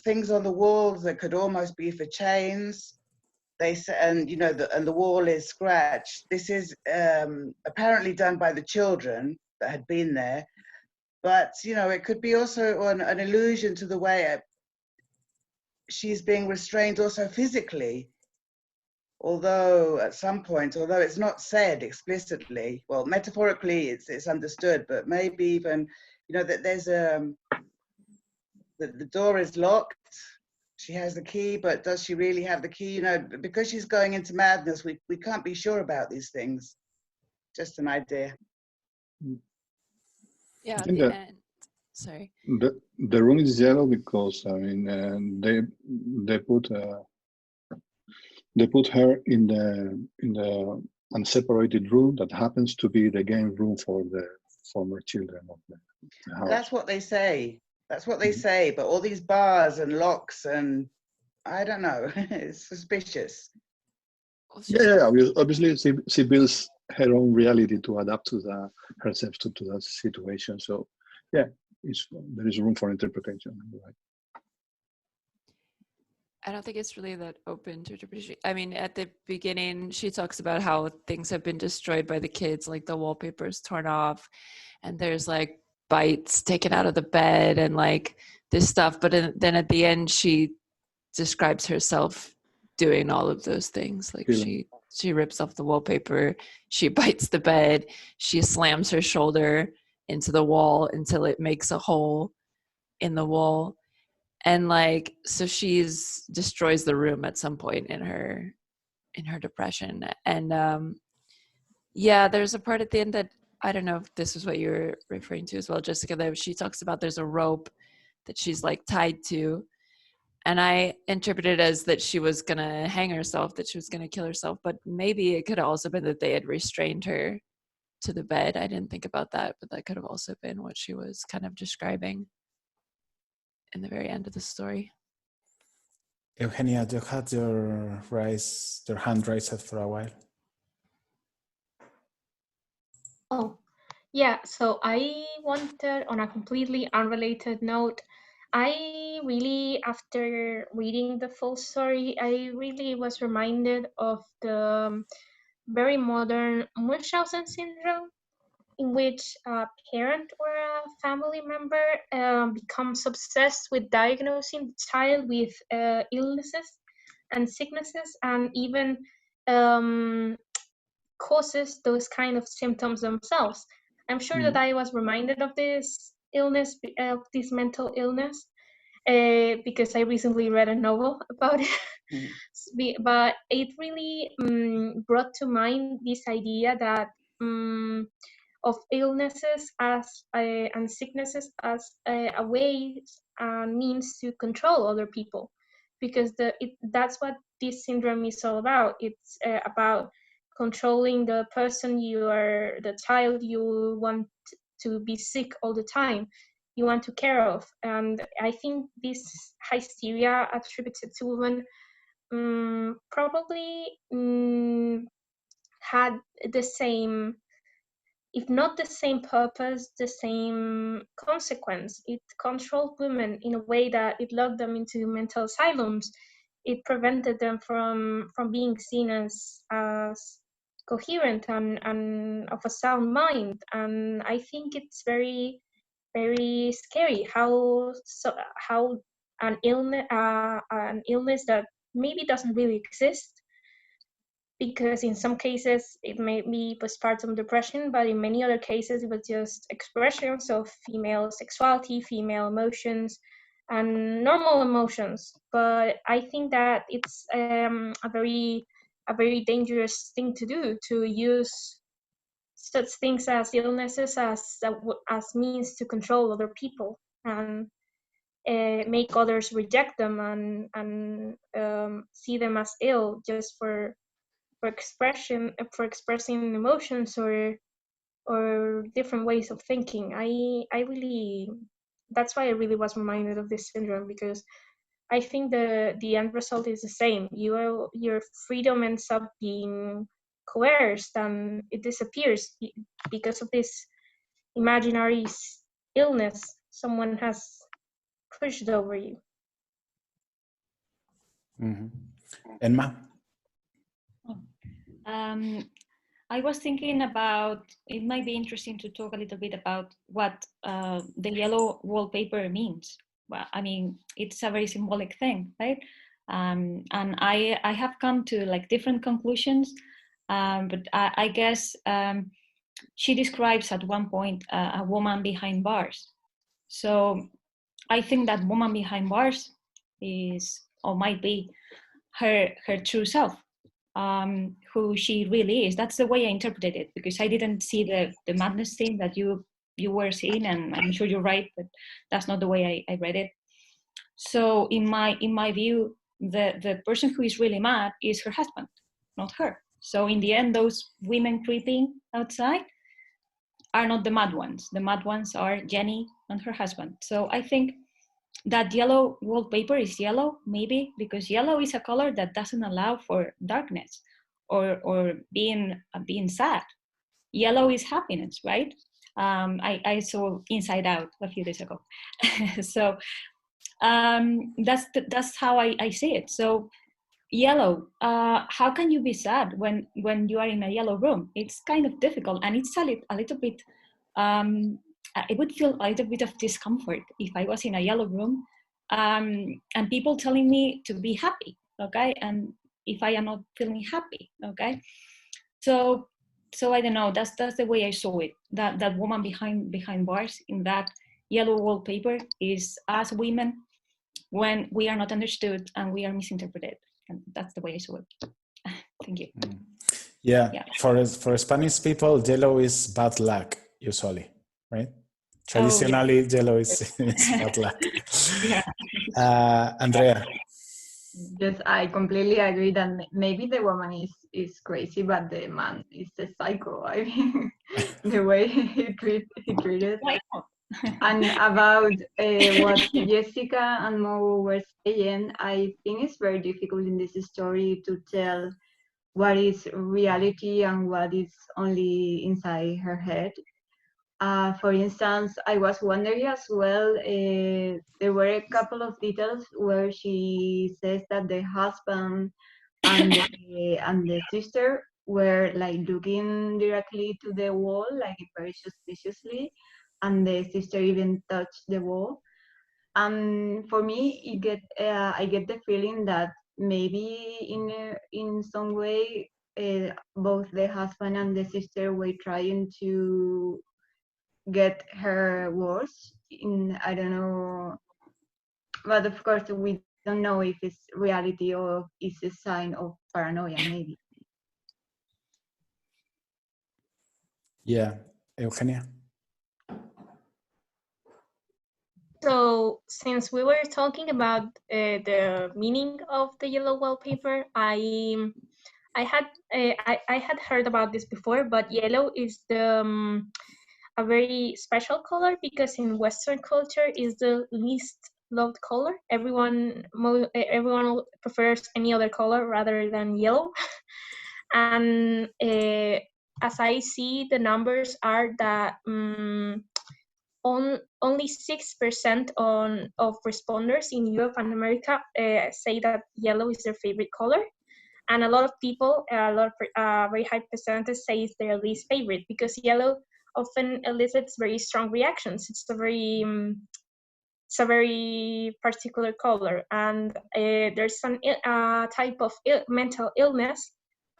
things on the walls that could almost be for chains. They say, and you know, the wall is scratched. This is apparently done by the children that had been there. But you know, it could be also an allusion to the way she's being restrained also physically. Although at some point, although it's not said explicitly, well, metaphorically it's understood, but maybe even, you know, that there's the door is locked. She has the key, but does she really have the key? You know, because she's going into madness, we can't be sure about these things. Just an idea. Yeah, I think the that end. Sorry. the room is yellow because I mean they put her in the unseparated room that happens to be the game room for the former children of the house. That's what they say. That's what they say. But all these bars and locks and I don't know. It's suspicious. Yeah. Obviously, she builds her own reality to adapt to herself to that situation. So, yeah, there is room for interpretation. Right. I don't think it's really that open to interpretation. I mean, at the beginning, she talks about how things have been destroyed by the kids, like the wallpaper's torn off, and there's like bites taken out of the bed and like this stuff. But then at the end, she describes herself doing all of those things. Like she rips off the wallpaper, she bites the bed, she slams her shoulder into the wall until it makes a hole in the wall. And like, so she's destroys the room at some point in her depression. And yeah, there's a part at the end that I don't know if this is what you're referring to as well, Jessica, that she talks about there's a rope that she's like tied to. And I interpreted it as that she was gonna hang herself, that she was gonna kill herself, but maybe it could have also been that they had restrained her to the bed. I didn't think about that, but that could have also been what she was kind of describing in the very end of the story. Eugenia, you had your hand raised for a while. Oh, yeah. So I wanted, on a completely unrelated note, I really, after reading the full story, I really was reminded of the very modern Munchausen syndrome, in which a parent or a family member becomes obsessed with diagnosing the child with illnesses and sicknesses, and even causes those kind of symptoms themselves. I'm sure that I was reminded of this illness, of this mental illness, because I recently read a novel about it. But it really brought to mind this idea that of illnesses as and sicknesses as a way and means to control other people, because that's what this syndrome is all about. It's about controlling the the child you want to be sick all the time, you want to care of. And I think this hysteria attributed to women probably had the same, if not the same purpose, the same consequence. It controlled women in a way that it locked them into mental asylums. It prevented them from being seen as coherent and of a sound mind. And I think it's very, very scary how an illness that maybe doesn't really exist, because in some cases it may be postpartum depression, but in many other cases it was just expressions of female sexuality, female emotions, and normal emotions. But I think that it's a very dangerous thing to do, to use such things as illnesses as means to control other people and make others reject them and see them as ill just for expressing emotions or different ways of thinking. I really, that's why I really was reminded of this syndrome, because I think the end result is the same. Your freedom ends up being coerced and it disappears because of this imaginary illness someone has pushed over you. Emma? I was thinking about, it might be interesting to talk a little bit about what the yellow wallpaper means. Well, I mean, it's a very symbolic thing, right? And I have come to like different conclusions, but I guess she describes at one point a woman behind bars. So I think that woman behind bars is, or might be, her true self. Who she really is. That's the way I interpreted it, because I didn't see the madness thing that you were seeing, and I'm sure you're right, but that's not the way I read it. So in my view, the person who is really mad is her husband, not her. So in the end, those women creeping outside are not the mad ones. The mad ones are Jenny and her husband. So I think that yellow wallpaper is yellow, maybe because yellow is a color that doesn't allow for darkness or being sad. Yellow is happiness, right? I saw Inside Out a few days ago. So that's how I see it. So yellow, how can you be sad when you are in a yellow room? It's kind of difficult, and it's a little bit, I would feel a little bit of discomfort if I was in a yellow room and people telling me to be happy, okay? And if I am not feeling happy, okay? So I don't know, that's the way I saw it. That woman behind bars in that yellow wallpaper is us women when we are not understood and we are misinterpreted. And that's the way I saw it. Thank you. Yeah. For Spanish people, yellow is bad luck, usually, right? Traditionally, yellow is bad luck. Andrea. Yes, I completely agree that maybe the woman is crazy, but the man is a psycho. I mean, the way he treated. And about what Jessica and Mo were saying, I think it's very difficult in this story to tell what is reality and what is only inside her head. For instance, I was wondering as well, there were a couple of details where she says that the husband and the sister were like looking directly to the wall, like very suspiciously, and the sister even touched the wall. And for me, I get the feeling that maybe in some way, both the husband and the sister were trying to get her worse. I don't know, but of course we don't know if it's reality or it's a sign of paranoia, maybe. Yeah, Eugenia. So since we were talking about the meaning of the yellow wallpaper, I had heard about this before, but yellow is a very special color because in Western culture is the least loved color. Everyone prefers any other color rather than yellow. And as I see, the numbers are that only 6% of responders in Europe and America say that yellow is their favorite color. And a lot of people, very high percentage say it's their least favorite because yellow often elicits very strong reactions. It's a very particular color, and there's some type of mental illness.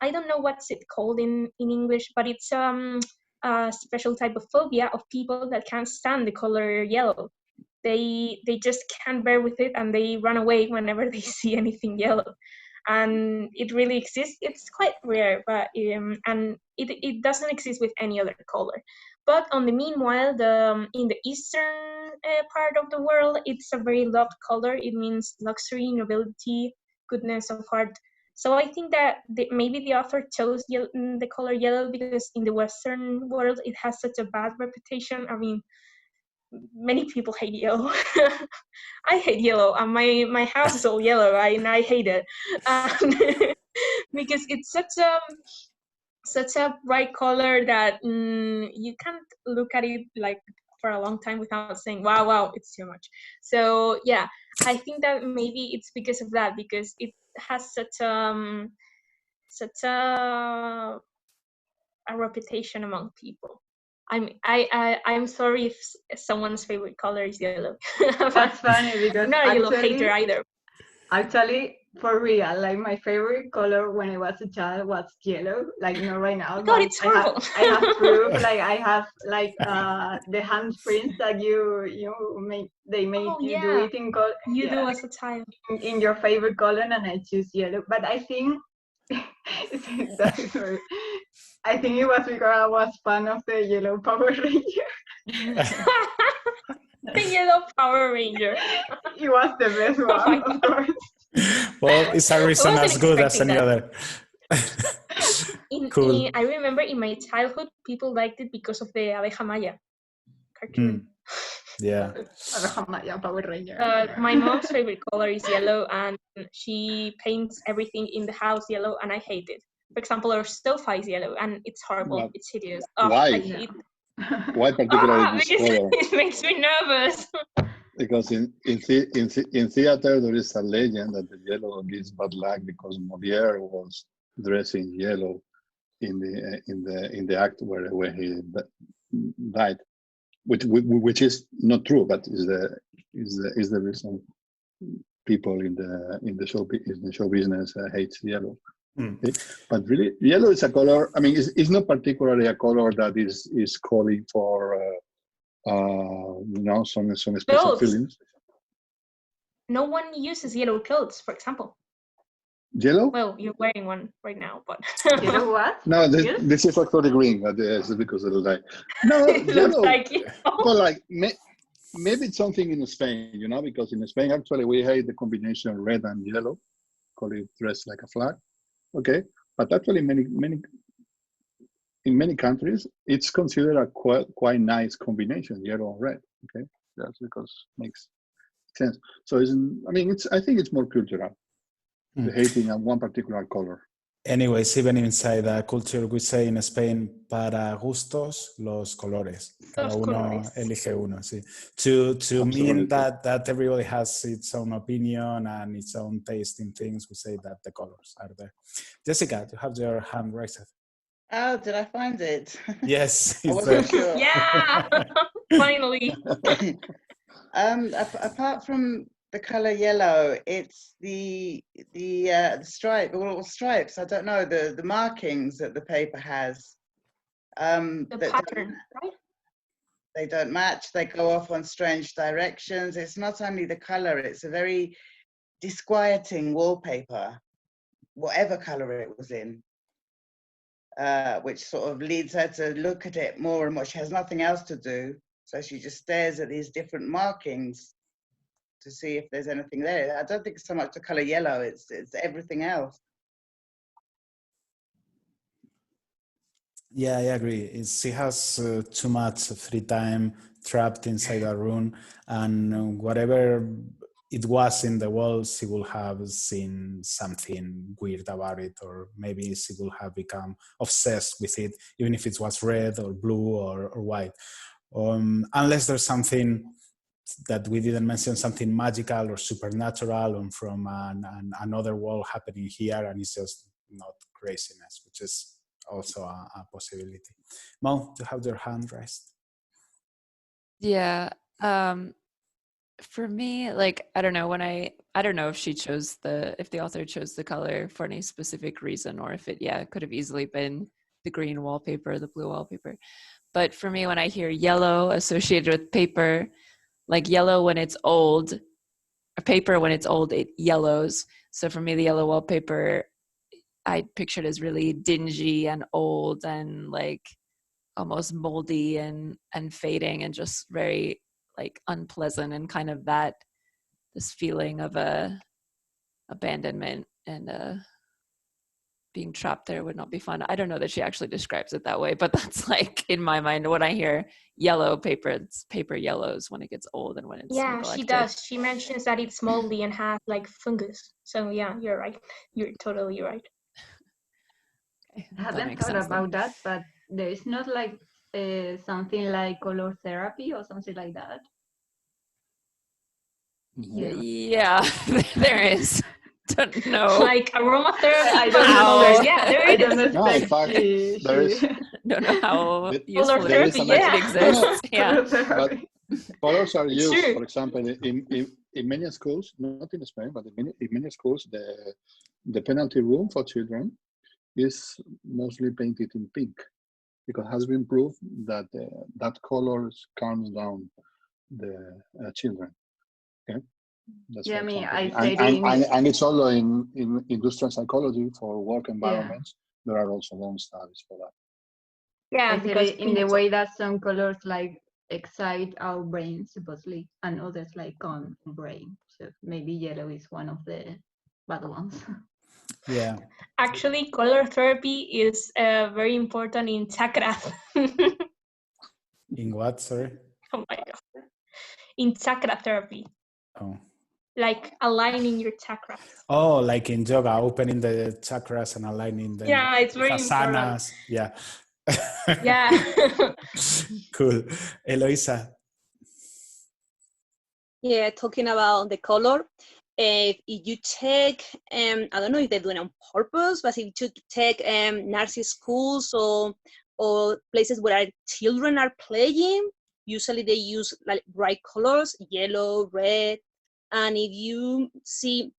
I don't know what's it called in English, but it's a special type of phobia of people that can't stand the color yellow. They just can't bear with it, and they run away whenever they see anything yellow. And it really exists. It's quite rare, but and it doesn't exist with any other color. But on the meanwhile, in the eastern part of the world, it's a very loved color. It means luxury, nobility, goodness of heart. So I think that maybe the author chose the color yellow because in the Western world it has such a bad reputation. I mean, many people hate yellow. I hate yellow, and my house is all yellow, and I hate it because it's such a bright color that you can't look at it like for a long time without saying, wow, it's too much. So yeah, I think that maybe it's because of that, because it has such a reputation among people. I'm sorry if someone's favorite color is yellow. That's funny because I'm not a yellow hater either. Actually, for real, like my favorite color when I was a child was yellow. Like not right now, God, it's horrible. I have proof. Like I have like the handprints that they made you do it in color. You do as a child in your favorite color, and I choose yellow. But I think I think it was because I was fan of the Yellow Power Ranger. The Yellow Power Ranger. It was the best one, of course. Well, it's a reason as good as any other. Cool. I remember in my childhood, people liked it because of the Abeja Maya cartoon. Yeah. Abeja Maya, Power Ranger. My mom's favorite color is yellow, and she paints everything in the house yellow, and I hate it. For example, our sofa is yellow, and it's horrible. But it's hideous. why? I hate. Why particularly this Because color? it makes me nervous. Because in theater there is a legend that the yellow gives bad luck because Molière was dressed in yellow in the act where he died, which is not true, but is the reason people in the show business hates yellow. Okay? But really, yellow is a color. I mean, it's not particularly a color that is calling for some special Clothes. feelings. No one uses yellow clothes, for example. Yellow? Well, you're wearing one right now, but yellow what? No, this is actually green, but it's because of the light. No, it yellow. looks like it. But like maybe it's something in Spain, because in Spain actually we hate the combination red and yellow, call it dress like a flag. Okay, but actually in many countries it's considered a quite nice combination, yellow and red. Okay, that's because it makes sense. So I think it's more cultural, the hating of one particular color. Anyways, even inside the culture, we say in Spain, para gustos, los colores. Cada uno elige uno, sí. To mean that everybody has its own opinion and its own taste in things, we say that the colors are there. Jessica, you have your hand raised. Oh, did I find it? Yes, I it's wasn't there. sure. Yeah, finally. Apart from the color yellow, it's the stripe, the little stripes. I don't know the markings that the paper has. The pattern, right? They don't match. They go off on strange directions. It's not only the color; it's a very disquieting wallpaper, whatever color it was in. Which sort of leads her to look at it more and more. She has nothing else to do, so she just stares at these different markings to see if there's anything there. I don't think it's so much the color yellow, it's everything else. Yeah, I agree. She has too much free time trapped inside a room, and whatever it was in the world, she will have seen something weird about it, or maybe she will have become obsessed with it, even if it was red or blue or white. Unless there's something that we didn't mention, something magical or supernatural or from another world happening here, and it's just not craziness, which is also a possibility. Mo, you have your hand raised. Yeah. For me, like, I don't know, I don't know if if the author chose the color for any specific reason, or if it could have easily been the green wallpaper, the blue wallpaper. But for me, when I hear yellow associated with paper, like yellow when it's old, paper when it's old, it yellows. So for me, the yellow wallpaper, I pictured as really dingy and old and like almost moldy and fading and just very like unpleasant, and kind of this feeling of abandonment and being trapped there would not be fun. I don't know that she actually describes it that way, but that's like in my mind when I hear yellow paper, it's paper yellows when it gets old and when it's neglected. She does. She mentions that it's moldy and has like fungus. So yeah, you're right. You're totally right. I haven't thought about that, but there is not like something like color therapy or something like that. Yeah, there is. Don't know. Like aromatherapy. I don't know. Yeah, there is. No, in fact, there is. Don't know how Color useful therapy, it exists. Yeah. But colors are used, for example, in many schools, not in Spain, but in many schools, the penalty room for children is mostly painted in pink, because it has been proved that that color calms down the children. Okay. That's yeah, I mean, I say and it's also in industrial psychology for work environments. There are also long studies for that. Yeah, because in the way that some colors like excite our brain supposedly, and others like calm brain. So maybe yellow is one of the bad ones. Yeah. Actually, color therapy is very important in chakras. In what, sorry? Oh my god. In chakra therapy. Oh. Like aligning your chakras. Oh, like in yoga, opening the chakras and aligning them. Yeah, it's very important. Asanas. Yeah. Yeah. Cool. Eloisa. Yeah, talking about the color. If you check, I don't know if they're doing it on purpose, but if you check nursery schools or places where children are playing, usually they use like bright colors, yellow, red. And if you see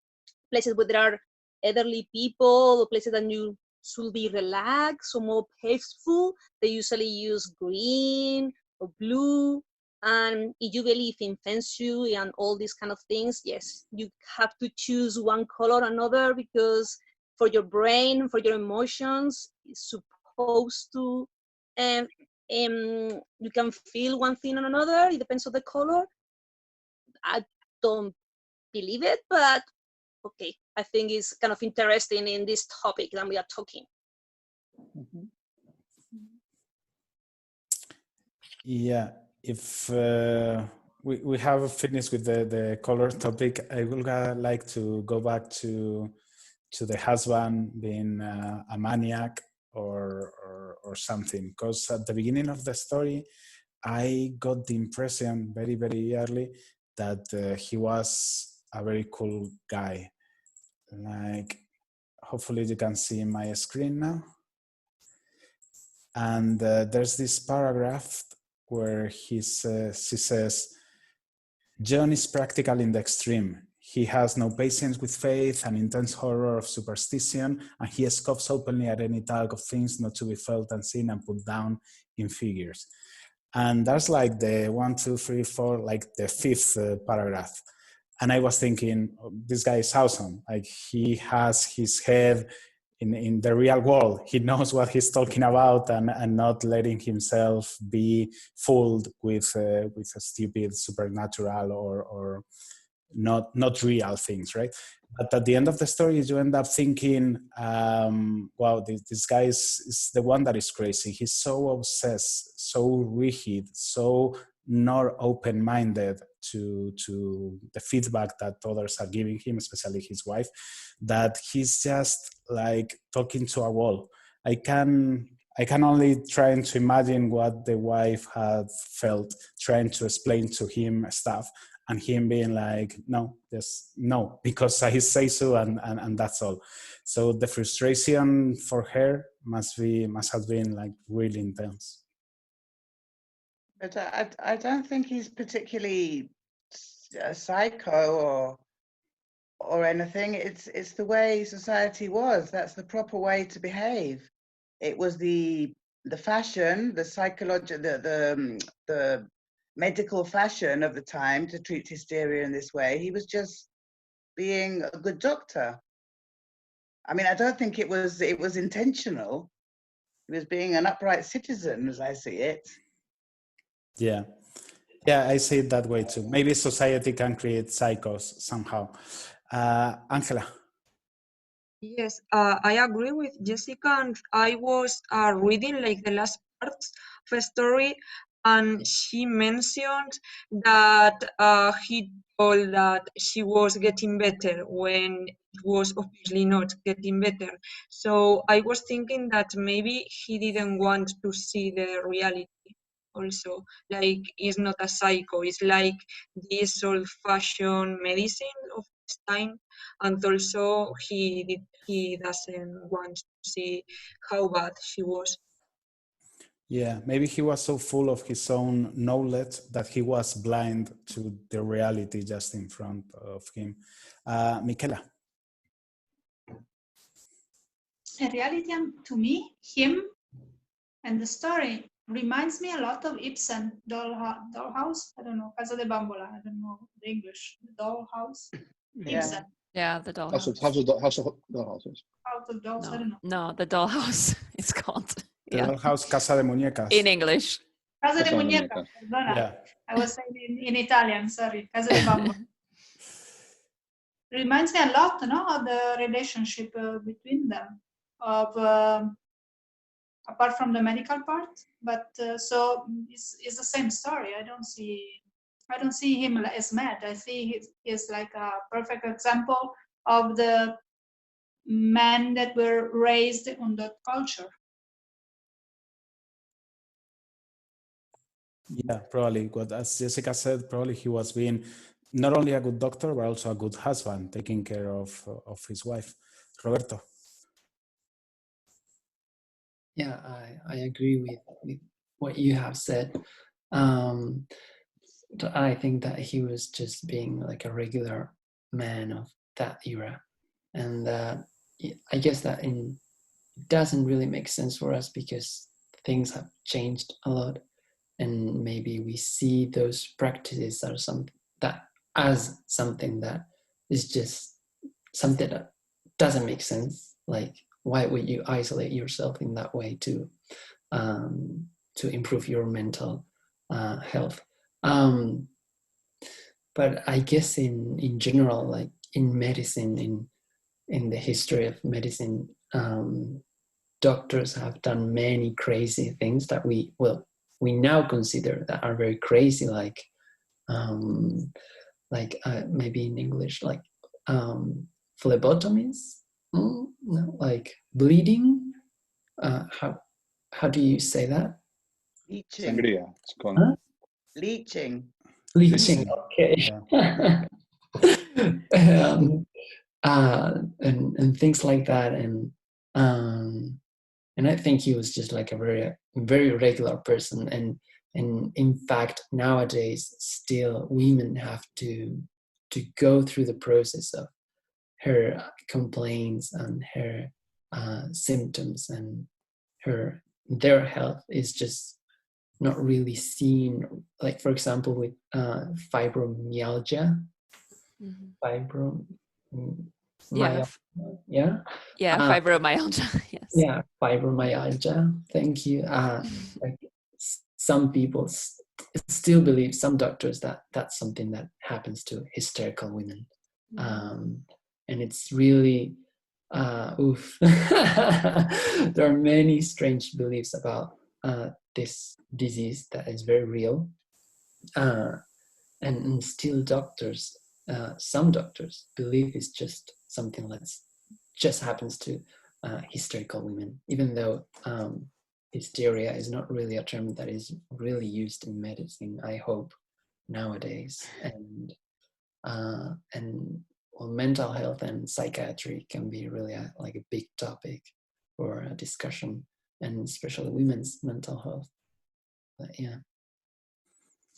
places where there are elderly people or places that you should be relaxed or more peaceful, they usually use green or blue. And if you believe in feng shui and all these kind of things, yes, you have to choose one color or another, because for your brain, for your emotions, it's supposed to, you can feel one thing or another. It depends on the color. I don't believe it, but okay, I think it's kind of interesting in this topic that we are talking. Yeah, if we have finished with the color topic, I would like to go back to the husband being a maniac or something, because at the beginning of the story, I got the impression very, very early that he was a very cool guy. Like, hopefully you can see my screen now. And there's this paragraph where she says, John is practical in the extreme. He has no patience with faith, an intense horror of superstition, and he scoffs openly at any talk of things not to be felt and seen and put down in figures. And that's like the 1, 2, 3, 4, like the 5th paragraph. And I was thinking, oh, this guy is awesome. Like, he has his head in the real world. He knows what he's talking about and not letting himself be fooled with a stupid supernatural or not real things, right? But at the end of the story, you end up thinking, wow, this guy is the one that is crazy. He's so obsessed, so rigid, so not open-minded to the feedback that others are giving him, especially his wife, that he's just like talking to a wall. I can only try to imagine what the wife had felt trying to explain to him stuff, and him being like, no, just no, because I say so, and that's all. So the frustration for her must have been like really intense. But I don't think he's particularly a psycho or anything. It's the way society was. That's the proper way to behave. It was the fashion, the psychological, the medical fashion of the time to treat hysteria in this way. He was just being a good doctor. I mean, I don't think it was intentional. He was being an upright citizen, as I see it. Yeah, I see it that way too. Maybe society can create psychos somehow. Angela. Yes, I agree with Jessica, and I was reading like the last parts of a story, and she mentioned that he told that she was getting better when it was obviously not getting better. So I was thinking that maybe he didn't want to see the reality. Also, like, it's not a psycho, it's like this old-fashioned medicine of this time, and also he doesn't want to see how bad she was. Yeah, maybe he was so full of his own knowledge that he was blind to the reality just in front of him. Michela. In reality, to me, him and the story reminds me a lot of Ibsen, Dollhouse. I don't know, Casa de Bambola. I don't know the English. The Dollhouse. Yeah. Ibsen. Yeah, the dollhouse. House of Dollhouses. House of Dolls. I don't know. No, the dollhouse. It's called. The Dollhouse, Casa de Muñecas. In English. Casa de Muñecas. Perdona. Yeah. I was saying in Italian. Sorry, Casa de Bambola. reminds me a lot, no, of the relationship between them, of apart from the medical part. But so it's the same story. I don't see him as mad. I see he's like a perfect example of the men that were raised on that culture. Yeah, probably. What, as Jessica said, probably he was being not only a good doctor, but also a good husband, taking care of his wife. Roberto. Yeah, I agree with what you have said. I think that he was just being like a regular man of that era. And I guess that it doesn't really make sense for us because things have changed a lot. And maybe we see those practices as something that is just something that doesn't make sense. Like, why would you isolate yourself in that way to improve your mental health? But I guess in general, like in medicine, in the history of medicine, doctors have done many crazy things that we now consider that are very crazy, like maybe in English, like phlebotomies, no, like bleeding. How do you say that? Leeching. Sangria. It's called. Huh? Leeching. Leeching. Okay. Yeah. And things like that, and I think he was just like a very, very regular person. And in fact, nowadays, still women have to go through the process of her complaints and her symptoms, and their health is just not really seen. Like, for example, with fibromyalgia. Fibromyalgia. Yes. Yeah, fibromyalgia. Thank you. Like some people still believe, some doctors, that that's something that happens to hysterical women, and it's really oof. There are many strange beliefs about this disease that is very real, and still doctors. Some doctors believe it's just something that just happens to hysterical women, even though hysteria is not really a term that is really used in medicine, I hope, nowadays. And well, mental health and psychiatry can be really like a big topic for a discussion, and especially women's mental health. But yeah.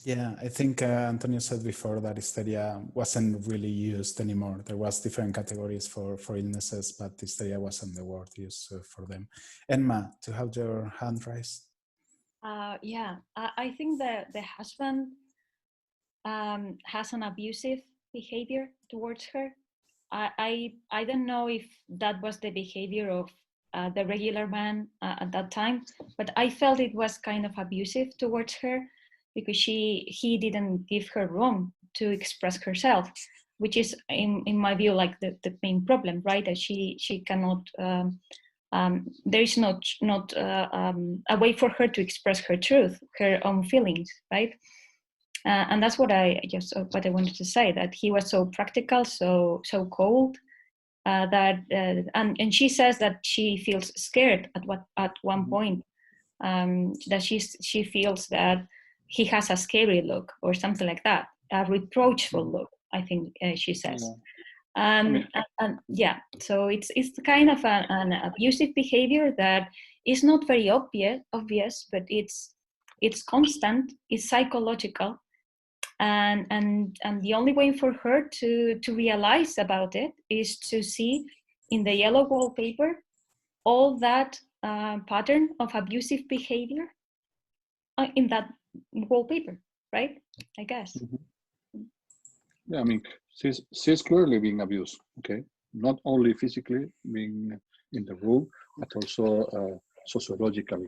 Yeah, I think Antonio said before that hysteria wasn't really used anymore. There was different categories for illnesses, but hysteria wasn't the word used for them. Emma, to have your hand raised. Yeah, I think that the husband has an abusive behavior towards her. I don't know if that was the behavior of the regular man at that time, but I felt it was kind of abusive towards her, because he didn't give her room to express herself, which is, in my view, like the main problem, right? That she cannot, there is not a way for her to express her truth, her own feelings, right? And that's what I wanted to say, that he was so practical, so cold, that and she says that she feels scared at one point, that she feels that he has a scary look or something like that, a reproachful look, I think she says. And yeah, so it's kind of an abusive behavior that is not very obvious, but it's constant, it's psychological, and the only way for her to realize about it is to see in the yellow wallpaper all that pattern of abusive behavior in that wallpaper, right? I guess. Yeah, I mean, she's clearly being abused, okay? Not only physically being in the room, but also sociological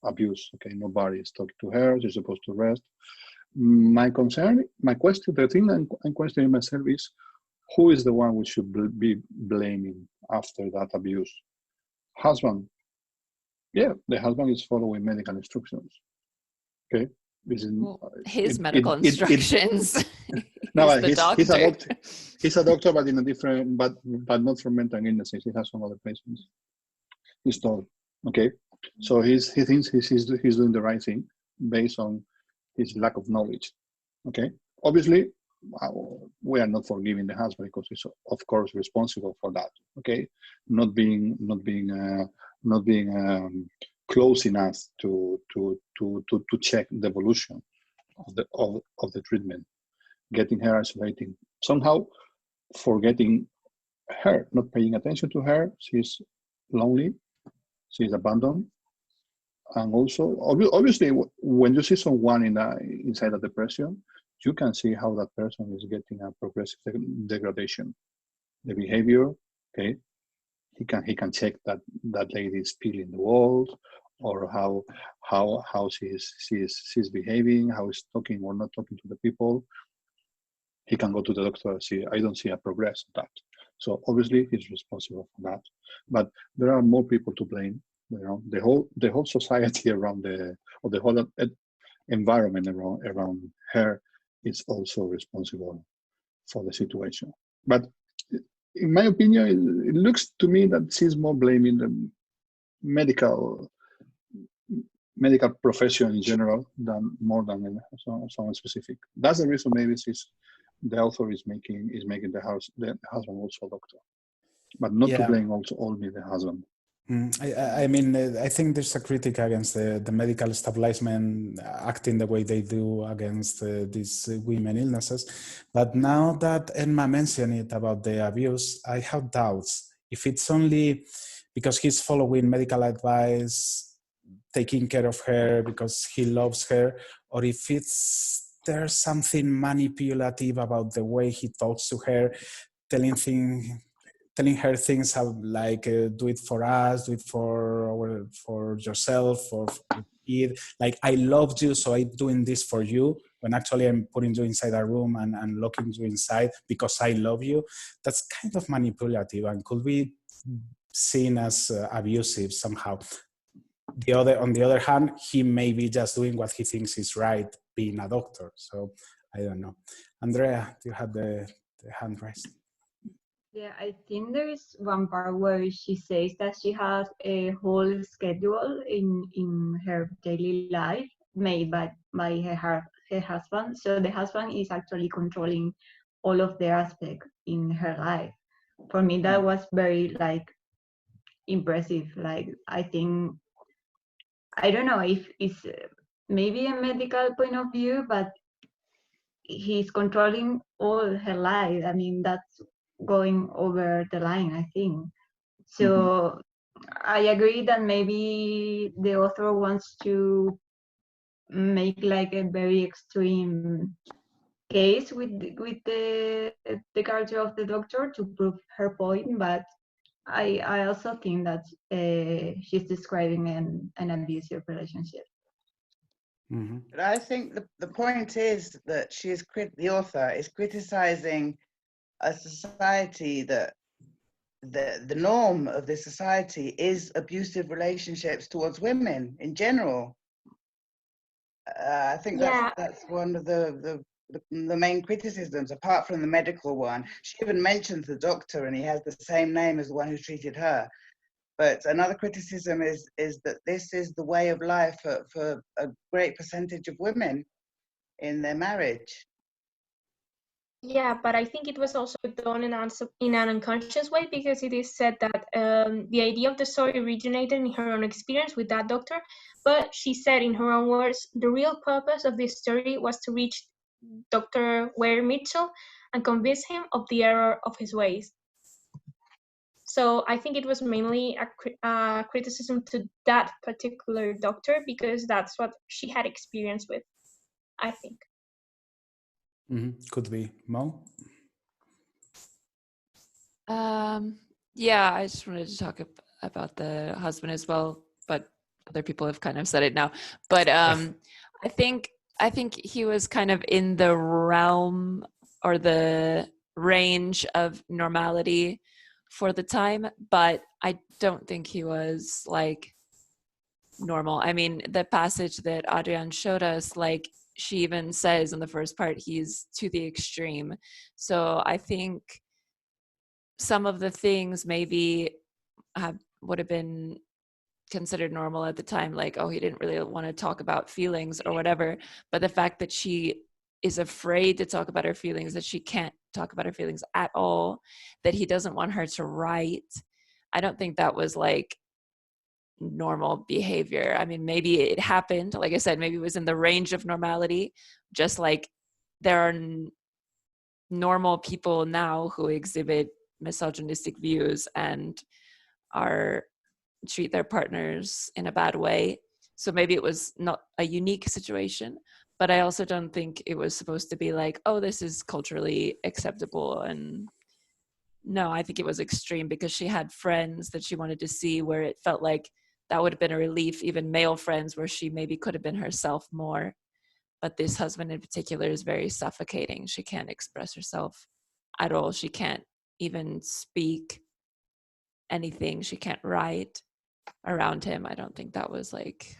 abuse, okay? Nobody is talking to her, she's supposed to rest. My question, the thing I'm questioning myself is, who is the one we should be blaming after that abuse? Husband. Yeah, the husband is following medical instructions. Okay, his medical instructions. No, he's he's a doctor. He's a doctor, but in a different, but not for mental illnesses. He has some other patients. He's told. Okay, so he thinks he's doing the right thing based on his lack of knowledge. Okay, obviously we are not forgiving the husband because he's of course responsible for that. Okay, not being close enough to check the evolution of the treatment, getting her isolating, somehow forgetting her, not paying attention to her. She's lonely, she's abandoned. And also, obviously, when you see someone inside a depression, you can see how that person is getting a progressive degradation. The behavior, okay, he can check that lady is peeling the walls, or how she's behaving, how she's talking or not talking to the people. He can go to the doctor and see, I don't see a progress in that. So obviously he's responsible for that. But there are more people to blame. You know, the whole society around the whole environment around her is also responsible for the situation. But in my opinion, it looks to me that she's more blaming the medical profession in general than someone specific. That's the reason maybe the author is making the husband also a doctor, but not to blame also only the husband. I mean, I think there's a critic against the medical establishment acting the way they do against these women illnesses. But now that Emma mentioned it about the abuse, I have doubts. If it's only because he's following medical advice, taking care of her because he loves her, or if there's something manipulative about the way he talks to her, telling her things like do it for us, do it for yourself, or for the kid. Like, I loved you, so I'm doing this for you, when actually I'm putting you inside a room and locking you inside because I love you. That's kind of manipulative and could be seen as abusive somehow. On the other hand, he may be just doing what he thinks is right, being a doctor. So I don't know. Andrea, you had the hand raised. Yeah, I think there is one part where she says that she has a whole schedule in her daily life made by her husband. So the husband is actually controlling all of the aspects in her life. For me, that was very impressive. I think, I don't know if it's maybe a medical point of view, but he's controlling all her life. I mean, that's going over the line, I think. So I agree that maybe the author wants to make a very extreme case with the character of the doctor to prove her point, but I also think that she's describing an abusive relationship. But I think the point is that the author is criticizing a society that the norm of this society is abusive relationships towards women in general. I think that's one of the main criticisms, apart from the medical one. She even mentions the doctor, and he has the same name as the one who treated her. But another criticism is that this is the way of life for a great percentage of women in their marriage. Yeah, but I think it was also done in an unconscious way, because it is said that the idea of the story originated in her own experience with that doctor, but she said in her own words, the real purpose of this story was to reach Dr. Ware Mitchell and convince him of the error of his ways. So I think it was mainly a criticism to that particular doctor, because that's what she had experience with, I think. Could be. Mo? Yeah, I just wanted to talk about the husband as well, but other people have kind of said it now. But I think he was kind of in the realm or the range of normality for the time, but I don't think he was like normal. I mean, the passage that Adrian showed us, like she even says in the first part, he's to the extreme. So I think some of the things maybe would have been considered normal at the time, like, oh, he didn't really want to talk about feelings or whatever, but the fact that she is afraid to talk about her feelings, that she can't talk about her feelings at all, that he doesn't want her to write, I don't think that was like normal behavior. I mean, maybe it happened, like I said, maybe it was in the range of normality, just like there are normal people now who exhibit misogynistic views and treat their partners in a bad way. So maybe it was not a unique situation, but I also don't think it was supposed to be like, oh, this is culturally acceptable. And no, I think it was extreme because she had friends that she wanted to see where it felt like that would have been a relief, even male friends where she maybe could have been herself more. But this husband in particular is very suffocating. She can't express herself at all. She can't even speak anything. She can't write around him. I don't think that was like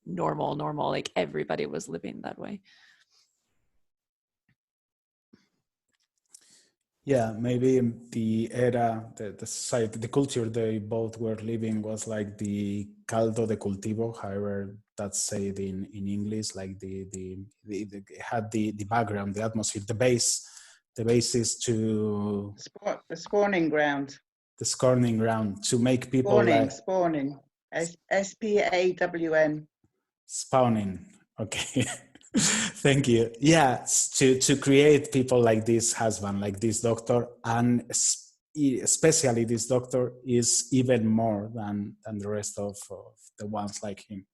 normal, like everybody was living that way. Yeah, maybe the era, the society, the culture they both were living was like the caldo de cultivo, however that's said in English, like the had the background, the atmosphere, the basis to the spawning ground. The spawning ground to make people spawning. SPAWN. Spawning. Okay. Thank you. Yeah, to create people like this husband, like this doctor, and especially this doctor is even more than the rest of the ones like him,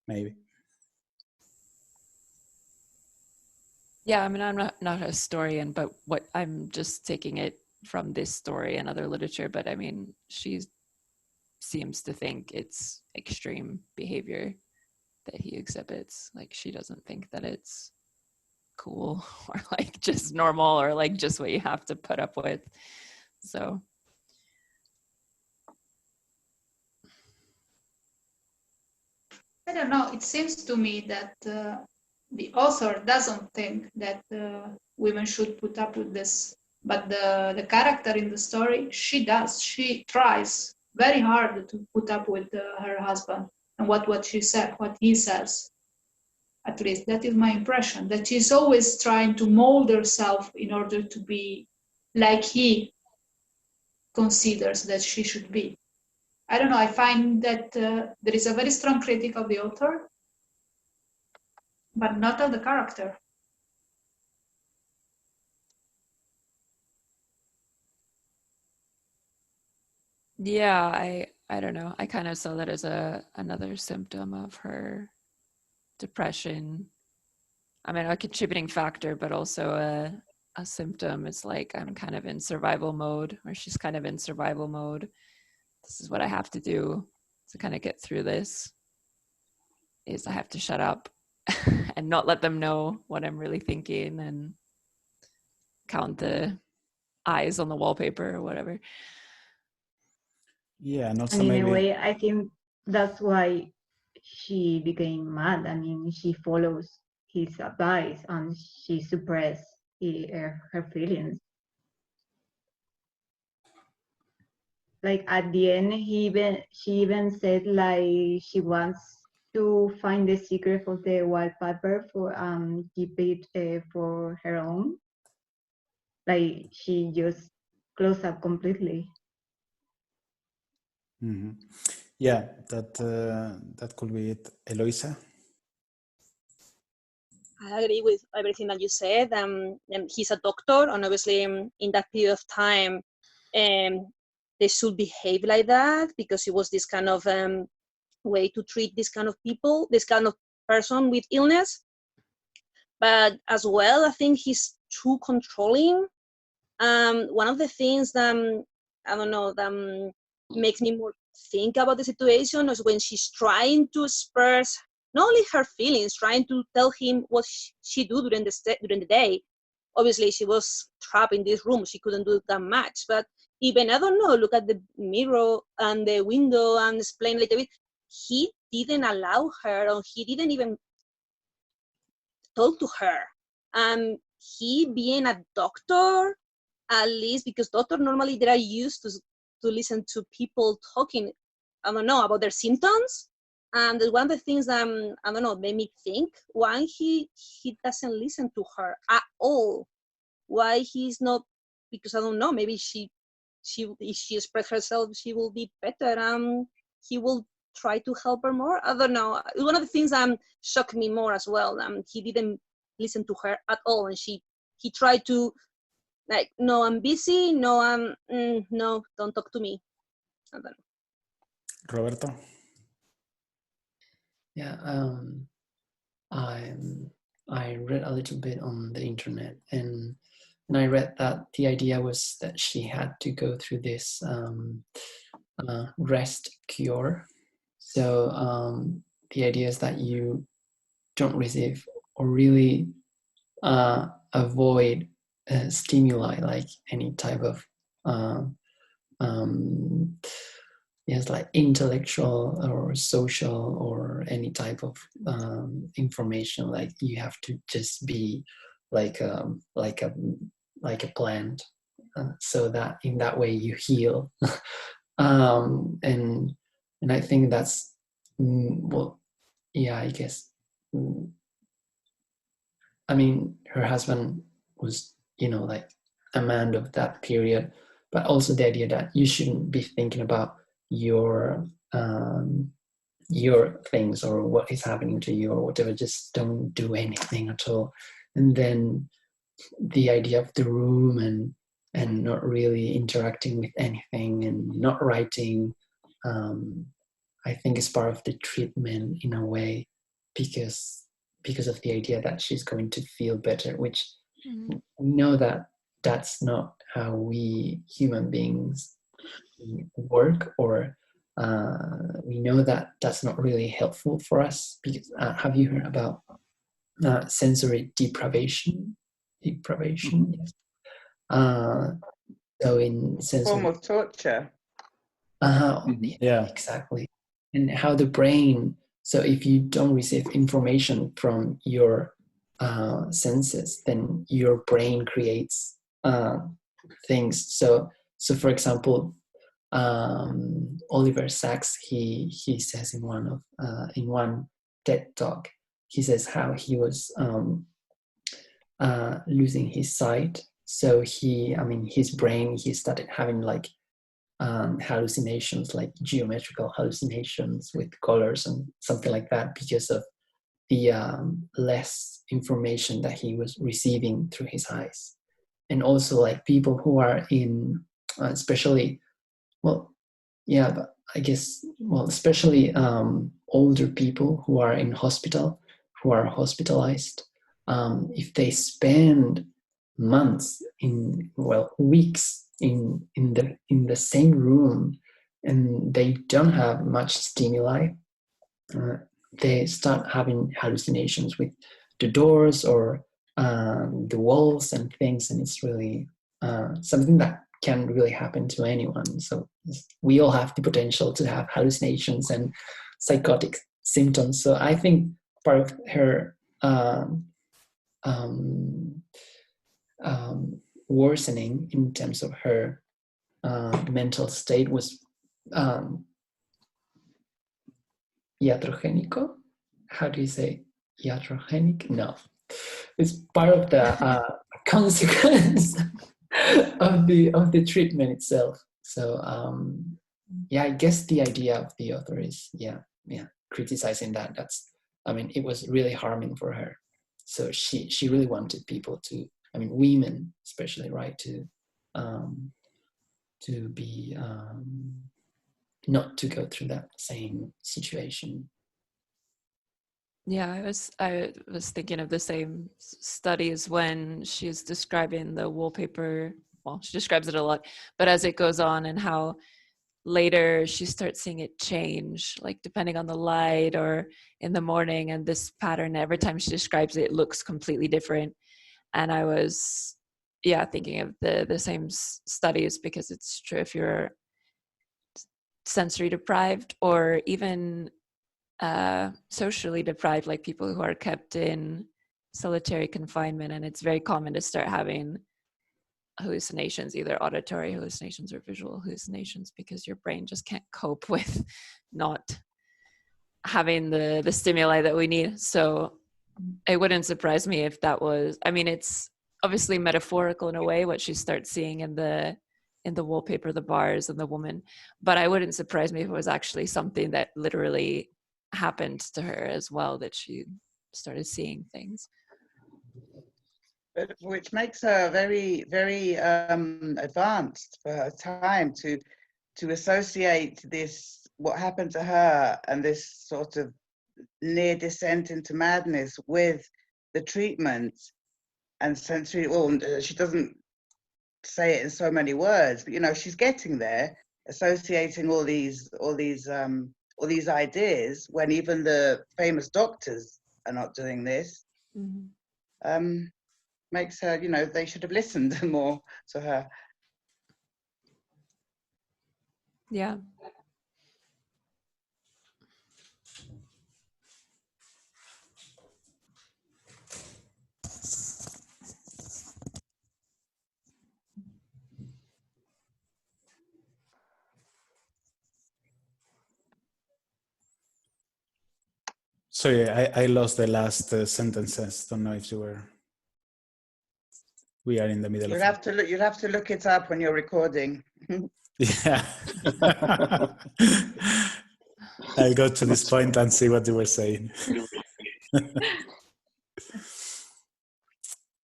maybe. Yeah, I mean, I'm not a historian, but what I'm just taking it from this story and other literature, but I mean, she seems to think it's extreme behavior that he exhibits. Like, she doesn't think that it's cool or like just normal or like just what you have to put up with. So I don't know, it seems to me that the author doesn't think that women should put up with this, but the character in the story, she does. She tries very hard to put up with her husband and what he says. At least that is my impression, that she's always trying to mold herself in order to be like he considers that she should be. I don't know, I find that there is a very strong critic of the author, but not of the character. yeah, I don't know. I kind of saw that as another symptom of her depression. I mean, a contributing factor, but also a symptom. It's like I'm kind of in survival mode, or she's kind of in survival mode. This is what I have to do to kind of get through this, is I have to shut up and not let them know what I'm really thinking and count the eyes on the wallpaper or whatever. Yeah, and also and in maybe a way, I think that's why she became mad. I mean, she follows his advice and she suppressed her feelings. Like at the end, she even said like she wants to find the secret of the wallpaper for keep it for her own. Like she just closed up completely. Mm-hmm. Yeah, that could be it. Eloisa? I agree with everything that you said. And he's a doctor, and obviously in that period of time, they should behave like that because it was this kind of way to treat this kind of people, this kind of person with illness. But as well, I think he's too controlling. One of the things that I don't know that makes me more think about the situation is when she's trying to express not only her feelings, trying to tell him what she do during the day, obviously she was trapped in this room. She couldn't do that much. But even, I don't know, look at the mirror and the window and explain a little bit. He didn't allow her, or he didn't even talk to her. He being a doctor, at least, because doctors normally they are used to listen to people talking, I don't know, about their symptoms. And one of the things that, I don't know, made me think why he doesn't listen to her at all. Why he's not, because I don't know, maybe if she express herself, she will be better. He will try to help her more. I don't know. One of the things that shocked me more as well. He didn't listen to her at all, and he tried to, like, no, I'm busy. No, no, don't talk to me. I don't know. Roberto? Yeah, I read a little bit on the internet, and I read that the idea was that she had to go through this rest cure. So the idea is that you don't receive or really avoid stimuli, like any type of yes, like intellectual or social or any type of information. Like you have to just be like a plant, so that in that way you heal. And I think that's well, yeah, I guess. I mean, her husband was, like a man of that period, but also the idea that you shouldn't be thinking about your things or what is happening to you or whatever. Just don't do anything at all. And then the idea of the room and not really interacting with anything and not writing, I think is part of the treatment in a way, because of the idea that she's going to feel better, which we know that that's not how we human beings work, or we know that that's not really helpful for us. Because have you heard about sensory deprivation? Yes. So in sensory form of torture. Yeah, exactly. And how the brain, so if you don't receive information from your senses, then your brain creates things. So for example, Oliver Sacks, he says in one TED talk, he says how he was losing his sight. So his brain, he started having like hallucinations, like geometrical hallucinations with colors and something like that, because of the less information that he was receiving through his eyes. And also like people who are in, especially, well, yeah, but I guess, well, especially older people who are in hospital, who are hospitalized, if they spend months weeks in the same room and they don't have much stimuli, they start having hallucinations with the doors or the walls and things, and it's really something that can really happen to anyone. So we all have the potential to have hallucinations and psychotic symptoms. So I think part of her worsening in terms of her mental state was iatrogenico. How do you say iatrogenic? No, it's part of the consequence of the treatment itself. So yeah, I guess the idea of the author is criticizing that. It was really harming for her. So she really wanted people to, women especially, right, to be not to go through that same situation. Yeah, I was thinking of the same studies when she's describing the wallpaper. Well, she describes it a lot, but as it goes on and how later she starts seeing it change, like depending on the light or in the morning, and this pattern, every time she describes it, looks completely different. And I was, thinking of the same studies, because it's true if you're sensory deprived or even socially deprived, like people who are kept in solitary confinement, and it's very common to start having hallucinations, either auditory hallucinations or visual hallucinations, because your brain just can't cope with not having the stimuli that we need. So it wouldn't surprise me if that was, I mean, it's obviously metaphorical in a way, what she starts seeing in the wallpaper, the bars and the woman, but I wouldn't surprise me if it was actually something that literally happened to her as well, that she started seeing things. But which makes her very, very advanced for her time to associate this, what happened to her, and this sort of near descent into madness with the treatment and sensory. Well, she doesn't say it in so many words, but you know, she's getting there, associating all these ideas when even the famous doctors are not doing this. Mm-hmm. Makes her, you know, they should have listened more to her. Yeah. Sorry, I lost the last sentences. Don't know if you were. We are in the middle. You'll have to look. You'll have to look it up when you're recording. Yeah. I'll go to this point and see what you were saying.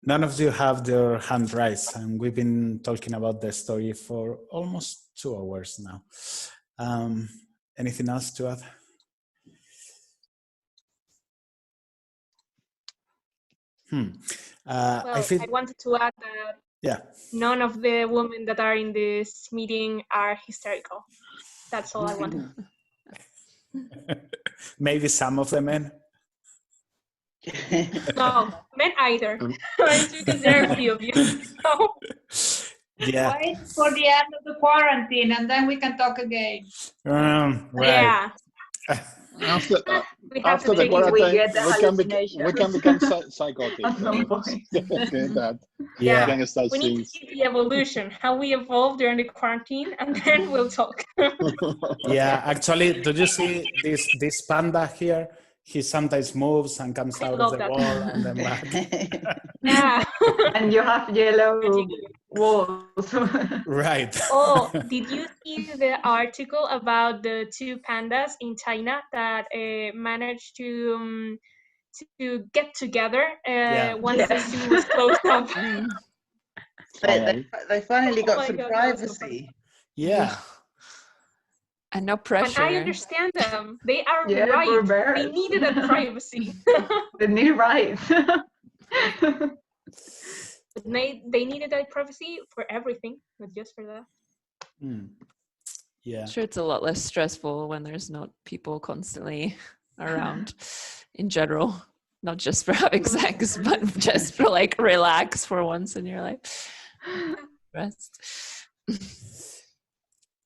None of you have their hand raised, and we've been talking about the story for almost 2 hours now. Anything else to add? Well, I wanted to add that none of the women that are in this meeting are hysterical. That's all I wanted. Maybe some of the men. No, men either. Because there are a few of you. So. Yeah. Wait for the end of the quarantine, and then we can talk again. Right. Yeah. After the quarantine, we can become psychotic. At some point. Yeah. We need to see the evolution, how we evolved during the quarantine, and then we'll talk. Yeah, actually, do you see this panda here? He sometimes moves and comes out of the wall and then back. Yeah. And you have yellow walls. Right. Oh, did you see the article about the 2 pandas in China that managed to get together once the zoo was closed up? They finally got some privacy. Yeah. And no pressure. And I understand them. They are right. They needed that privacy. They need rights. They needed that privacy for everything, not just for that. Yeah. Sure, it's a lot less stressful when there's not people constantly around in general. Not just for having sex, but just for like relax for once in your life. Rest.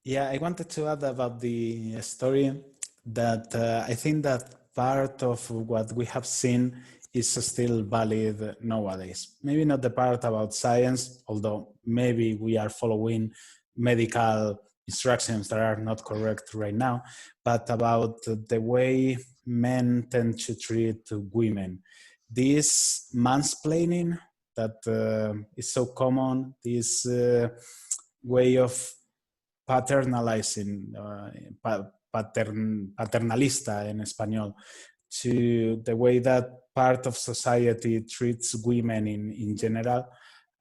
Yeah, I wanted to add about the story that I think that part of what we have seen is still valid nowadays. Maybe not the part about science, although maybe we are following medical instructions that are not correct right now, but about the way men tend to treat women. This mansplaining that is so common, this way of paternalizing, paternalista in Espanol, to the way that part of society treats women in general.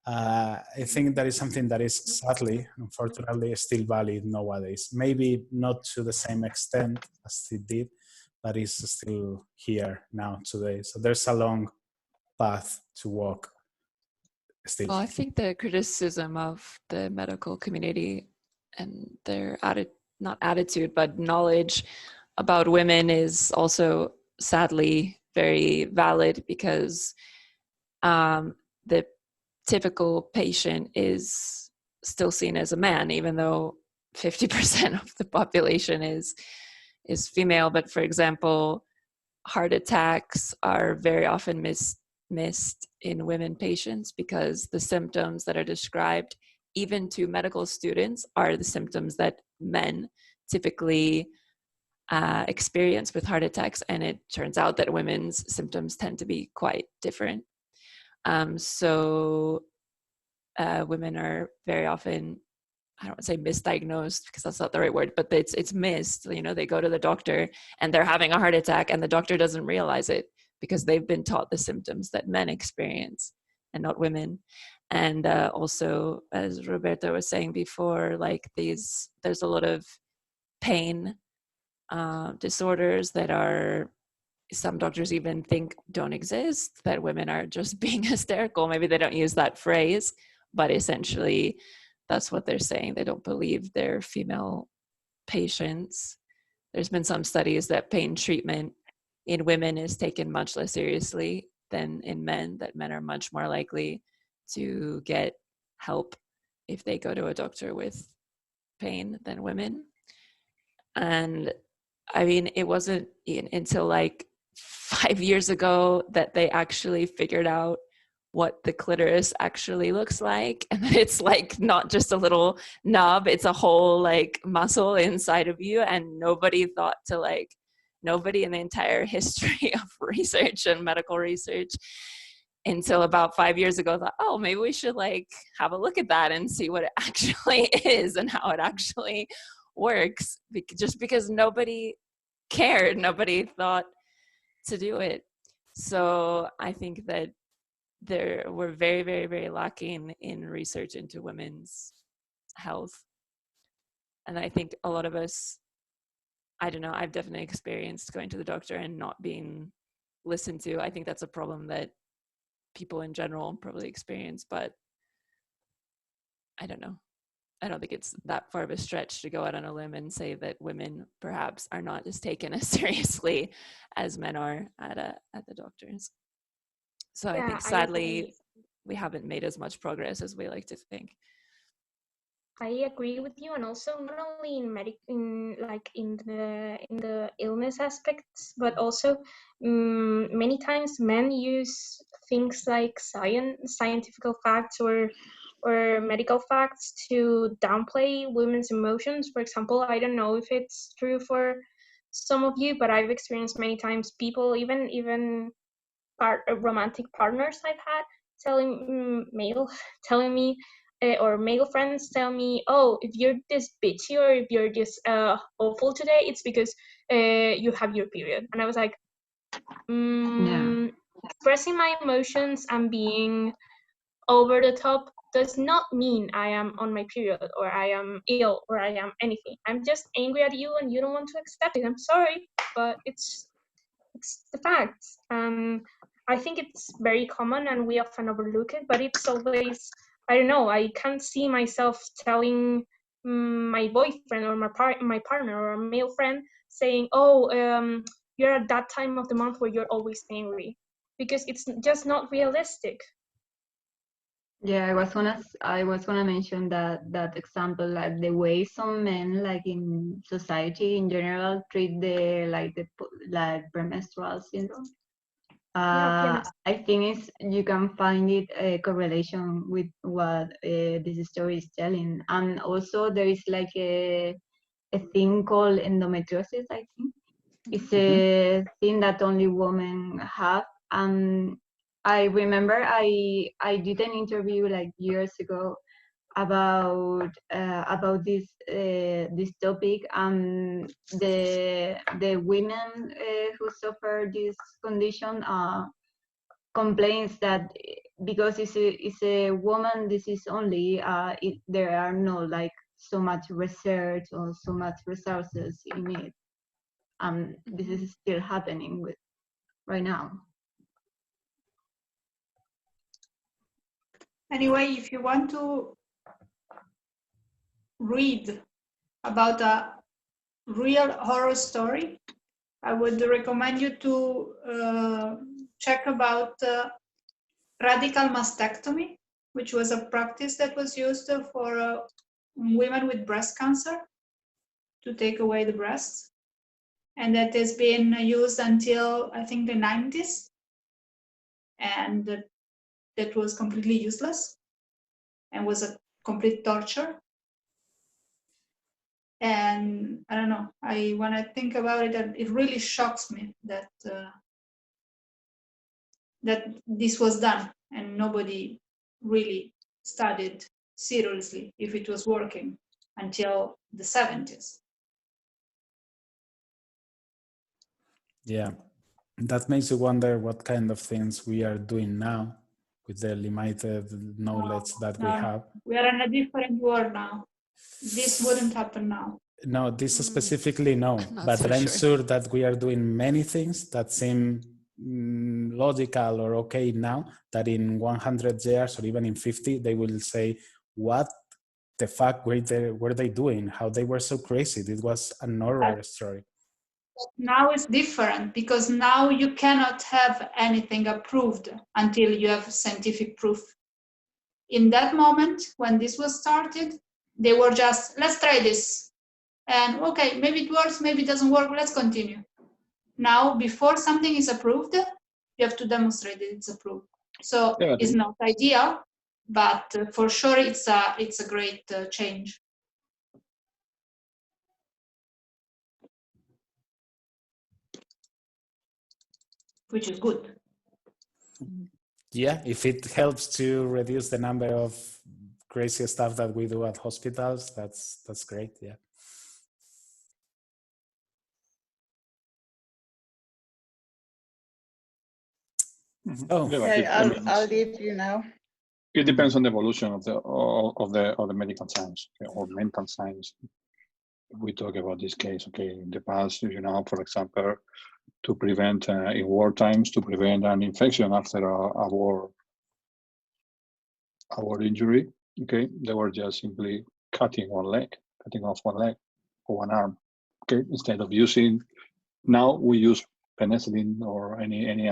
I think that is something that is sadly, unfortunately, still valid nowadays. Maybe not to the same extent as it did, but it's still here now today. So there's a long path to walk still. Well, I think the criticism of the medical community and their not attitude, but knowledge about women is also sadly very valid, because the typical patient is still seen as a man, even though 50% of the population is female. But for example, heart attacks are very often missed in women patients because the symptoms that are described, even to medical students, are the symptoms that men typically experience with heart attacks. And it turns out that women's symptoms tend to be quite different. So women are very often, I don't want to say misdiagnosed because that's not the right word, but it's missed. You know, they go to the doctor and they're having a heart attack and the doctor doesn't realize it because they've been taught the symptoms that men experience and not women. And also, as Roberta was saying before, like there's a lot of pain disorders that are, some doctors even think don't exist, that women are just being hysterical. Maybe they don't use that phrase, but essentially that's what they're saying. They don't believe their female patients. There's been some studies that pain treatment in women is taken much less seriously than in men, that men are much more likely to get help if they go to a doctor with pain than women. And I mean, it wasn't until like 5 years ago that they actually figured out what the clitoris actually looks like, and that it's like not just a little knob, it's a whole like muscle inside of you. And nobody thought to like, nobody in the entire history of research and medical research until about 5 years ago thought, oh, maybe we should like have a look at that and see what it actually is and how it actually works, just because nobody cared, nobody thought to do it. So I think that we're very, very, very lacking in research into women's health. And I think a lot of us, I don't know, I've definitely experienced going to the doctor and not being listened to. I think that's a problem that people in general probably experience, but I don't know. I don't think it's that far of a stretch to go out on a limb and say that women perhaps are not as taken as seriously as men are at the doctors. So yeah, I think sadly we haven't made as much progress as we like to think. I agree with you, and also not only in the illness aspects, but also many times men use things like scientific facts or medical facts to downplay women's emotions. For example, I don't know if it's true for some of you, but I've experienced many times people, even romantic partners I've had, telling me, or male friends tell me, oh, if you're this bitchy or if you're this awful today, it's because you have your period. And I was like, expressing my emotions and being over the top does not mean I am on my period or I am ill or I am anything. I'm just angry at you and you don't want to accept it. I'm sorry, but it's the facts. I think it's very common and we often overlook it, but it's always, I don't know, I can't see myself telling my boyfriend or my partner or a male friend saying, oh, you're at that time of the month where you're always angry, because it's just not realistic. Yeah, I was gonna mention that example, like the way some men, like in society in general, treat the premenstrual syndrome. I think you can find it a correlation with what this story is telling, and also there is like a thing called endometriosis. I think it's a thing that only women have. I remember I did an interview like years ago about this topic, and the women who suffer this condition complains that because it's a woman disease only, there are no like so much research or so much resources in it. This is still happening right now. Anyway, if you want to read about a real horror story, I would recommend you to check about radical mastectomy, which was a practice that was used for women with breast cancer to take away the breasts. And that has been used until, I think, the 90s. And that was completely useless and was a complete torture. And I don't know, when I think about it, it really shocks me that that this was done and nobody really studied seriously if it was working until the 70s. Yeah, that makes you wonder what kind of things we are doing now with the limited knowledge that we have. We are in a different world now. This wouldn't happen now. No, this specifically no, but so I'm sure. sure that we are doing many things that seem logical or okay now, that in 100 years or even in 50, they will say, what the fuck were they doing? How they were so crazy. It was an horror story. Now it's different because now you cannot have anything approved until you have scientific proof. In that moment, when this was started, they were just, let's try this. And okay, maybe it works, maybe it doesn't work, let's continue. Now, before something is approved, you have to demonstrate that it's approved. So Yeah, it's not ideal, but for sure it's a great change. Which is good. Yeah, if it helps to reduce the number of crazy stuff that we do at hospitals, that's great. Yeah. Oh, yeah, I'll leave you now. It depends on the evolution of the medical science or mental science. We talk about this case. Okay, in the past, for example, to prevent in war times, to prevent an infection after a war injury. Okay, they were just simply cutting off one leg or one arm. Okay, instead of using, now we use penicillin or any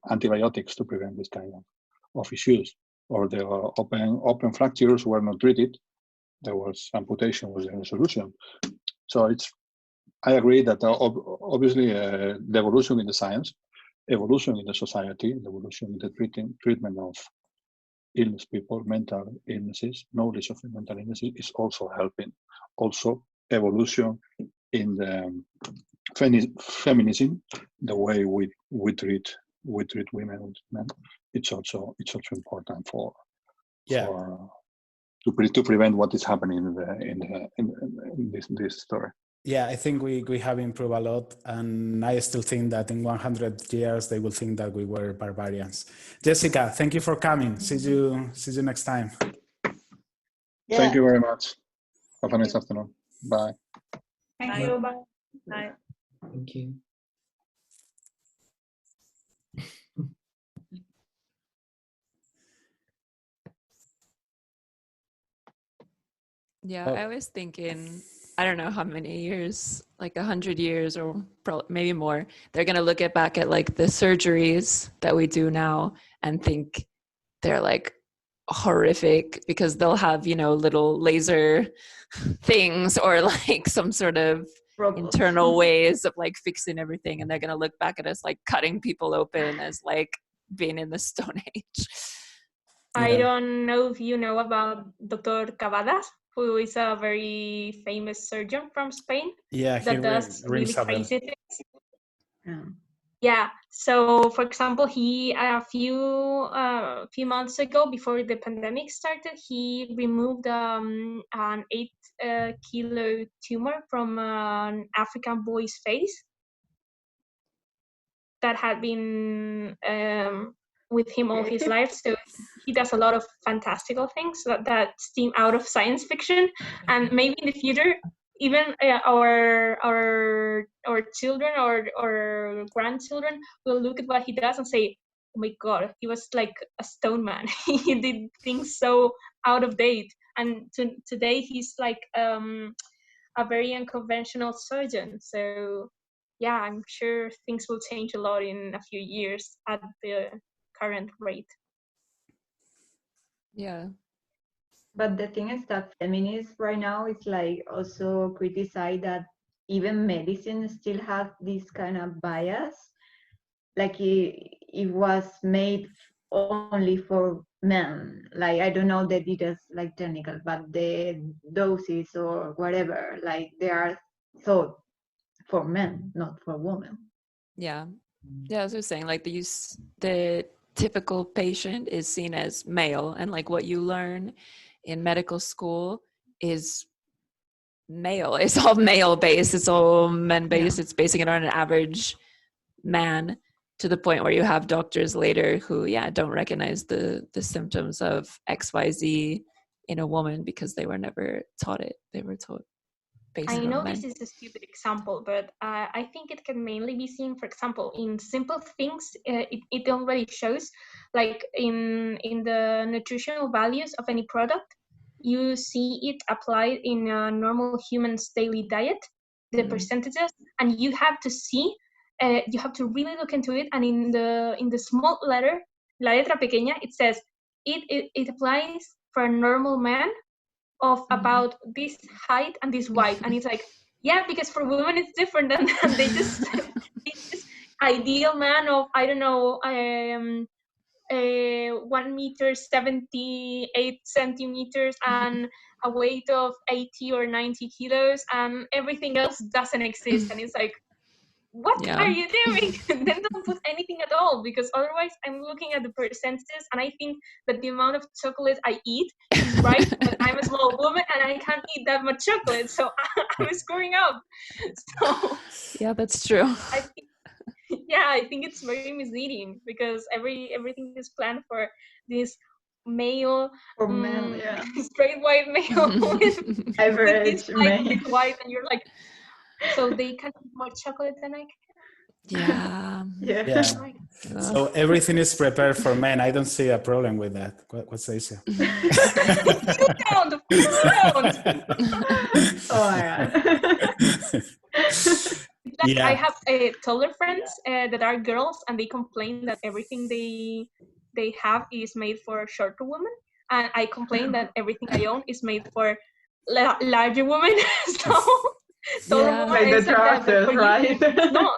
antibiotics to prevent this kind of issues. Or the open fractures were not treated. There was amputation was the solution. So I agree that obviously the evolution in the science, evolution in the society, the evolution in the treatment of illness people, mental illnesses, knowledge of mental illnesses is also helping. Also, evolution in the feminism, the way we treat women and men, it's also important to prevent what is happening in this story. Yeah, I think we have improved a lot, and I still think that in 100 years they will think that we were barbarians. Jessica, thank you for coming. See you next time. Yeah. Thank you very much. Have a nice afternoon. Bye. Thank you. Bye. Bye. Thank you. Yeah, I was thinking, I don't know how many years, like 100 years or probably maybe more, they're going to look back at like the surgeries that we do now and think they're like horrific because they'll have, little laser things or like some sort of internal ways of like fixing everything. And they're going to look back at us like cutting people open as like being in the Stone Age. I don't know if you know about Dr. Cavadas, who is a very famous surgeon from Spain. Yeah, that does really crazy things. Yeah. So, for example, he a few months ago, before the pandemic started, he removed an 8-kilo tumor from an African boy's face that had been with him all his life. So he does a lot of fantastical things that seem out of science fiction, and maybe in the future, even our children or grandchildren will look at what he does and say, "Oh my God, he was like a stone man. He did things so out of date." And today he's like a very unconventional surgeon. So yeah, I'm sure things will change a lot in a few years at the current rate. Yeah. But the thing is that feminists right now is like also criticize that even medicine still has this kind of bias. Like it was made only for men. Like I don't know the details like technical, but the doses or whatever, like they are thought for men, not for women. Yeah. Yeah, as I was saying, like the typical patient is seen as male, and like what you learn in medical school is male. It's all male based. It's all men based. It's basing it on an average man, to the point where you have doctors later who, don't recognize the symptoms of XYZ in a woman because they were never taught it. They were taught based I on know men. this is a stupid example, but I think it can mainly be seen, for example, in simple things. It already shows, like in the nutritional values of any product, you see it applied in a normal human's daily diet, the percentages, and you have to see, you have to really look into it. And in the small letter, la letra pequeña, it says it applies for a normal man of about this height and this weight, and it's like, because for women it's different, and they just this ideal man of, I don't know, 1 meter 78 centimeters and a weight of 80 or 90 kilos, and everything else doesn't exist. And it's like, what are you doing? Then don't put anything at all, because otherwise I'm looking at the percentages and I think that the amount of chocolate I eat is right, but I'm a small woman and I can't eat that much chocolate, so I'm screwing up. So yeah, that's true. I think it's very misleading, because everything is planned for this male, straight white male with average this height, male. this white, and you're like, so they can eat more chocolate than I can. Yeah. So everything is prepared for men. I don't see a problem with that. What says you? You don't. Oh my god. Like, I have taller friends that are girls, and they complain that everything they have is made for shorter women, and I complain that everything I own is made for larger women. So taller women, like the trousers, right? No.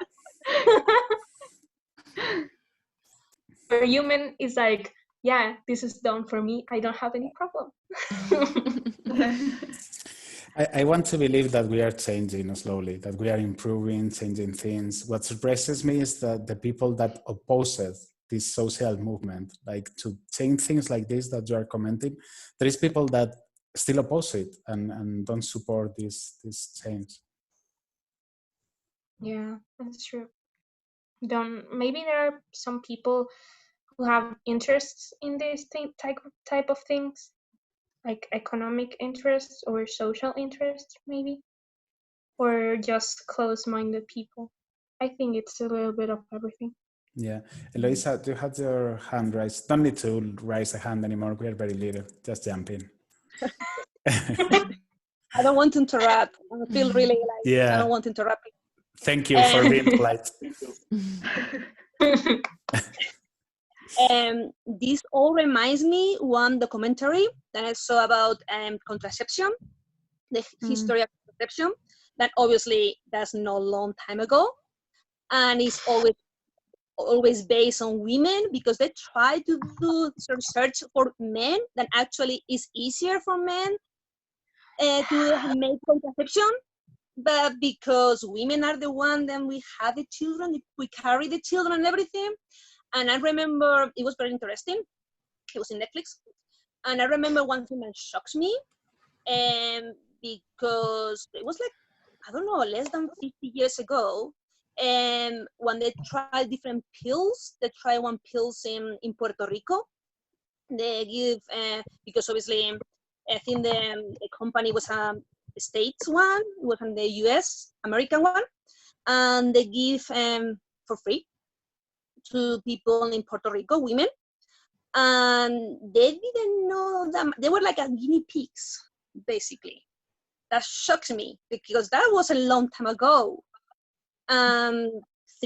For human, is like, this is done for me. I don't have any problem. I want to believe that we are changing slowly, that we are improving, changing things. What surprises me is that the people that oppose this social movement, like to change things like this that you are commenting, there is people that still oppose it and don't support this change. Yeah, that's true. Maybe there are some people who have interests in this type of things, like economic interests or social interests, maybe, or just close-minded people. I think it's a little bit of everything. Yeah. Eloisa, do you have your hand raised? Don't need to raise a hand anymore. We are very little. Just jump in. I don't want to interrupt. I feel really like I don't want to interrupt. Thank you for being polite. This all reminds me one documentary that I saw about contraception, the history of contraception, that obviously that's not a long time ago, and it's always based on women, because they try to do research for men that actually is easier for men to make contraception. But because women are the one, then we have the children, we carry the children and everything. And I remember it was very interesting. It was in Netflix. And I remember one thing that shocks me, because it was like, I don't know, less than 50 years ago, when they tried different pills. They tried one pills in Puerto Rico. They give, because obviously, I think the company was a States one, it was in the US, American one, and they give for free to people in Puerto Rico, women, and they didn't know them. They were like a guinea pigs, basically. That shocks me, because that was a long time ago. 3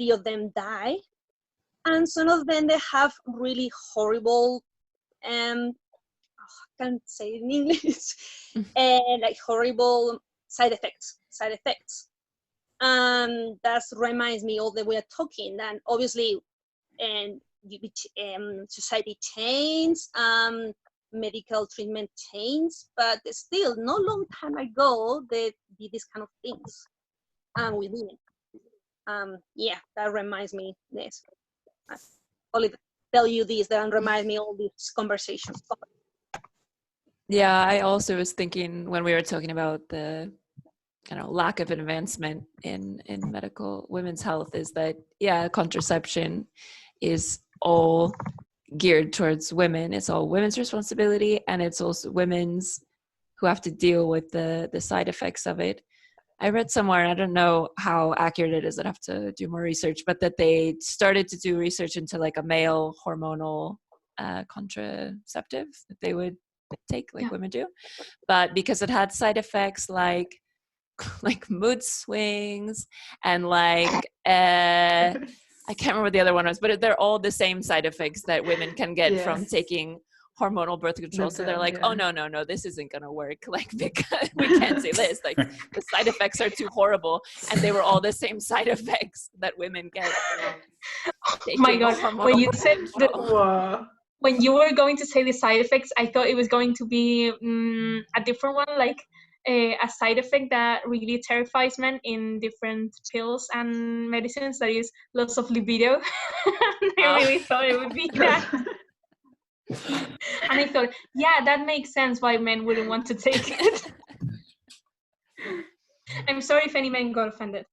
of them died, and some of them, they have really horrible I can't say it in English, and like horrible side effects. That reminds me of the way of talking. And obviously, and society changes, medical treatment changes, but still, no long time ago, they did this kind of things with women. Yeah, that reminds me this. I only tell you this, that reminds me of all these conversations. Yeah, I also was thinking when we were talking about the lack of advancement in medical women's health is that, yeah, contraception is all geared towards women. It's all women's responsibility, and it's also women's who have to deal with the side effects of it. I read somewhere, I don't know how accurate it is, I'd have to do more research, but that they started to do research into like a male hormonal contraceptive that they would take, like women do. But because it had side effects like mood swings and I can't remember what the other one was, but they're all the same side effects that women can get from taking hormonal birth control. So they're like, oh no, this isn't gonna work. Like, because we can't say this. Like, the side effects are too horrible, and they were all the same side effects that women get. Oh my God! When you said when you were going to say the side effects, I thought it was going to be a different one, like a side effect that really terrifies men in different pills and medicines. That is loss of libido. I really thought it would be that. And I thought, yeah, that makes sense why men wouldn't want to take it. I'm sorry if any men got offended.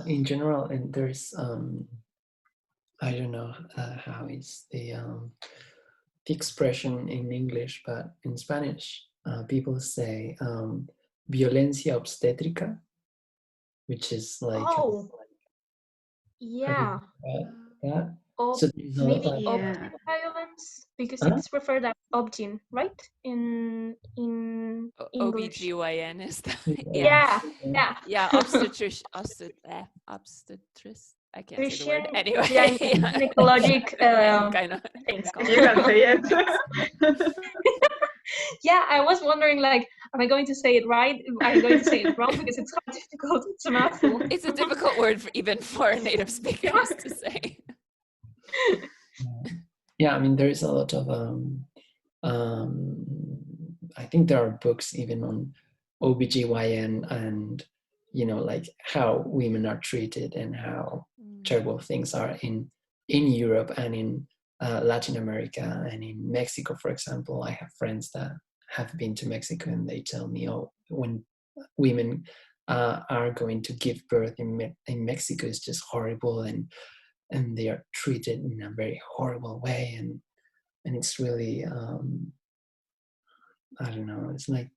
In general, and there's I don't know how is the expression in English, but in Spanish, people say violencia obstétrica, which is like yeah. That. So maybe object violence, because it's referred as obgyn, right? In English. OBGYN is that? Yeah. Obstetric. I can't say the word anyway. Gynecologic things. You can say it. Yeah, I was wondering, like, am I going to say it right? Am I going to say it wrong? Because it's quite difficult. It's a mouthful. It's a difficult word even for native speakers to say. Yeah, I mean, there is a lot of I think there are books even on OBGYN and, like how women are treated and how terrible things are in Europe and in Latin America and in Mexico, for example. I have friends that have been to Mexico and they tell me, when women are going to give birth in Mexico, it's just horrible, and they are treated in a very horrible way, and it's really I don't know, it's like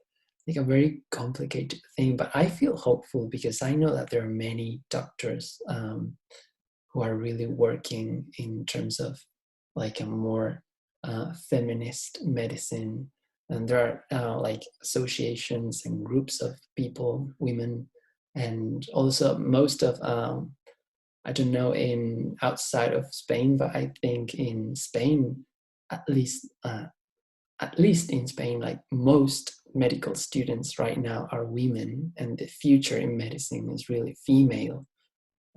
a very complicated thing. But I feel hopeful because I know that there are many doctors who are really working in terms of like a more feminist medicine, and there are like associations and groups of people, women, and also most of I don't know in outside of Spain, but I think in Spain, at least in Spain, like most medical students right now are women, and the future in medicine is really female.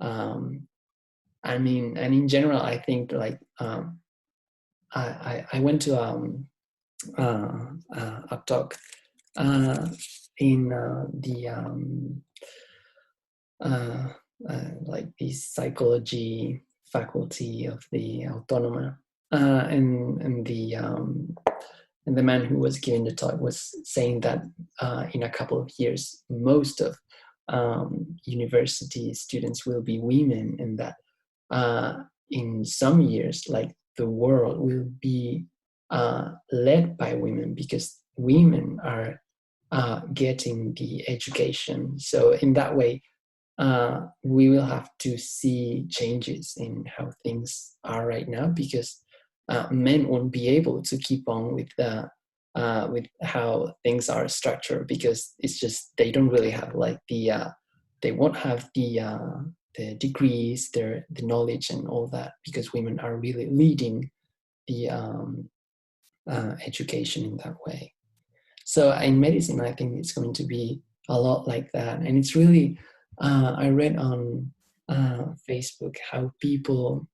I mean, and in general, I think like I went to a talk in like the psychology faculty of the Autónoma, and the man who was giving the talk was saying that in a couple of years, most of university students will be women, and that in some years, like the world will be led by women because women are getting the education. So in that way, we will have to see changes in how things are right now, because men won't be able to keep on with how things are structured, because it's just they don't really have like the they won't have the degrees, the knowledge and all that, because women are really leading the education in that way. So in medicine, I think it's going to be a lot like that. And it's really, I read on Facebook how people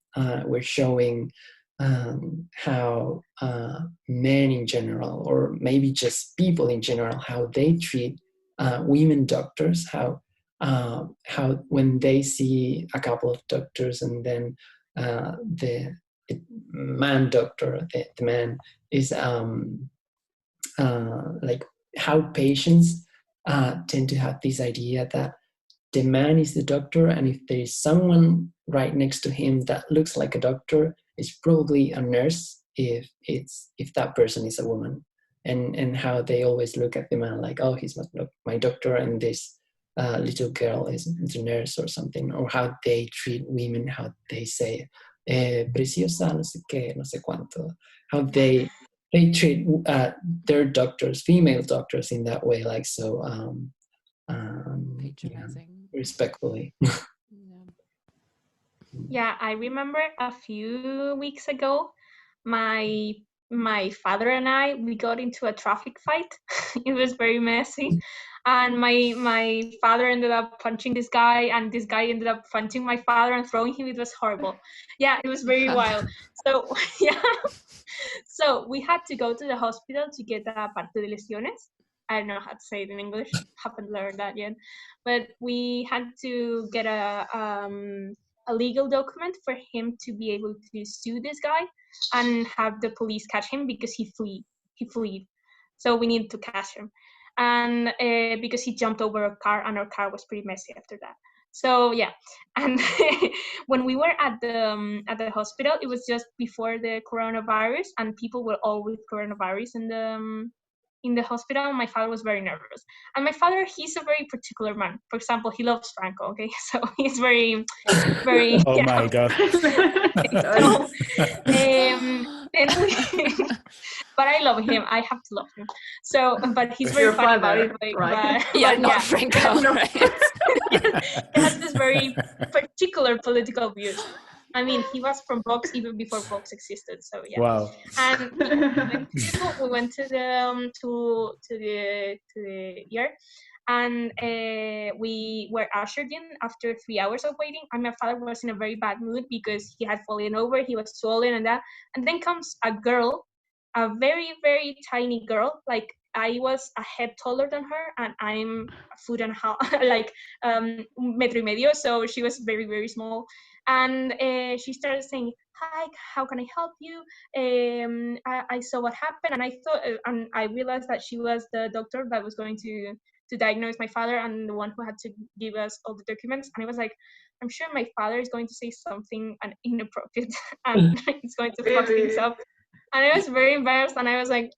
were showing how men in general, or maybe just people in general, how they treat women doctors, how when they see a couple of doctors and then the man doctor, the man is like how patients tend to have this idea that the man is the doctor, and if there is someone right next to him that looks like a doctor, it's probably a nurse if that person is a woman, and how they always look at the man like, oh, he's my doctor, and this little girl is the nurse or something, or how they treat women, how they say preciosa, no sé qué, no sé cuánto, how they treat their doctors, female doctors, in that way, like so respectfully. Yeah, I remember a few weeks ago, my father and we got into a traffic fight. It was very messy, and my father ended up punching this guy, and this guy ended up punching my father and throwing him. It was horrible. Yeah, it was very wild. So yeah, so we had to go to the hospital to get a parte de lesiones. I don't know how to say it in English. Haven't learned that yet, but we had to get a legal document for him to be able to sue this guy and have the police catch him because he fled. So we needed to catch him, and because he jumped over a car, and our car was pretty messy after that. So yeah, and when we were at the hospital, it was just before the coronavirus, and people were all with coronavirus in the hospital. My father was very nervous, and my father, he's a very particular man. For example, he loves Franco. Okay, so he's very oh my god. So, but I love him. I have to love him. So, but he's very funny about it. Like, right? But Yeah, not yeah. Franco. Right? He has this very particular political views. I mean, he was from Vox even before Vox existed. So yeah. Wow. And we went to the ER, and we were ushered in after 3 hours of waiting. And my father was in a very bad mood because he had fallen over, he was swollen and that. And then comes a girl, a very, very tiny girl. Like, I was a head taller than her, and I'm a foot and a half, like metro y medio. So she was very, very small. And she started saying, "Hi, how can I help you? I saw what happened," and I thought, and I realized that she was the doctor that was going to diagnose my father and the one who had to give us all the documents. And I was like, I'm sure my father is going to say something inappropriate and it's going to fuck things up. And I was very embarrassed, and I was like,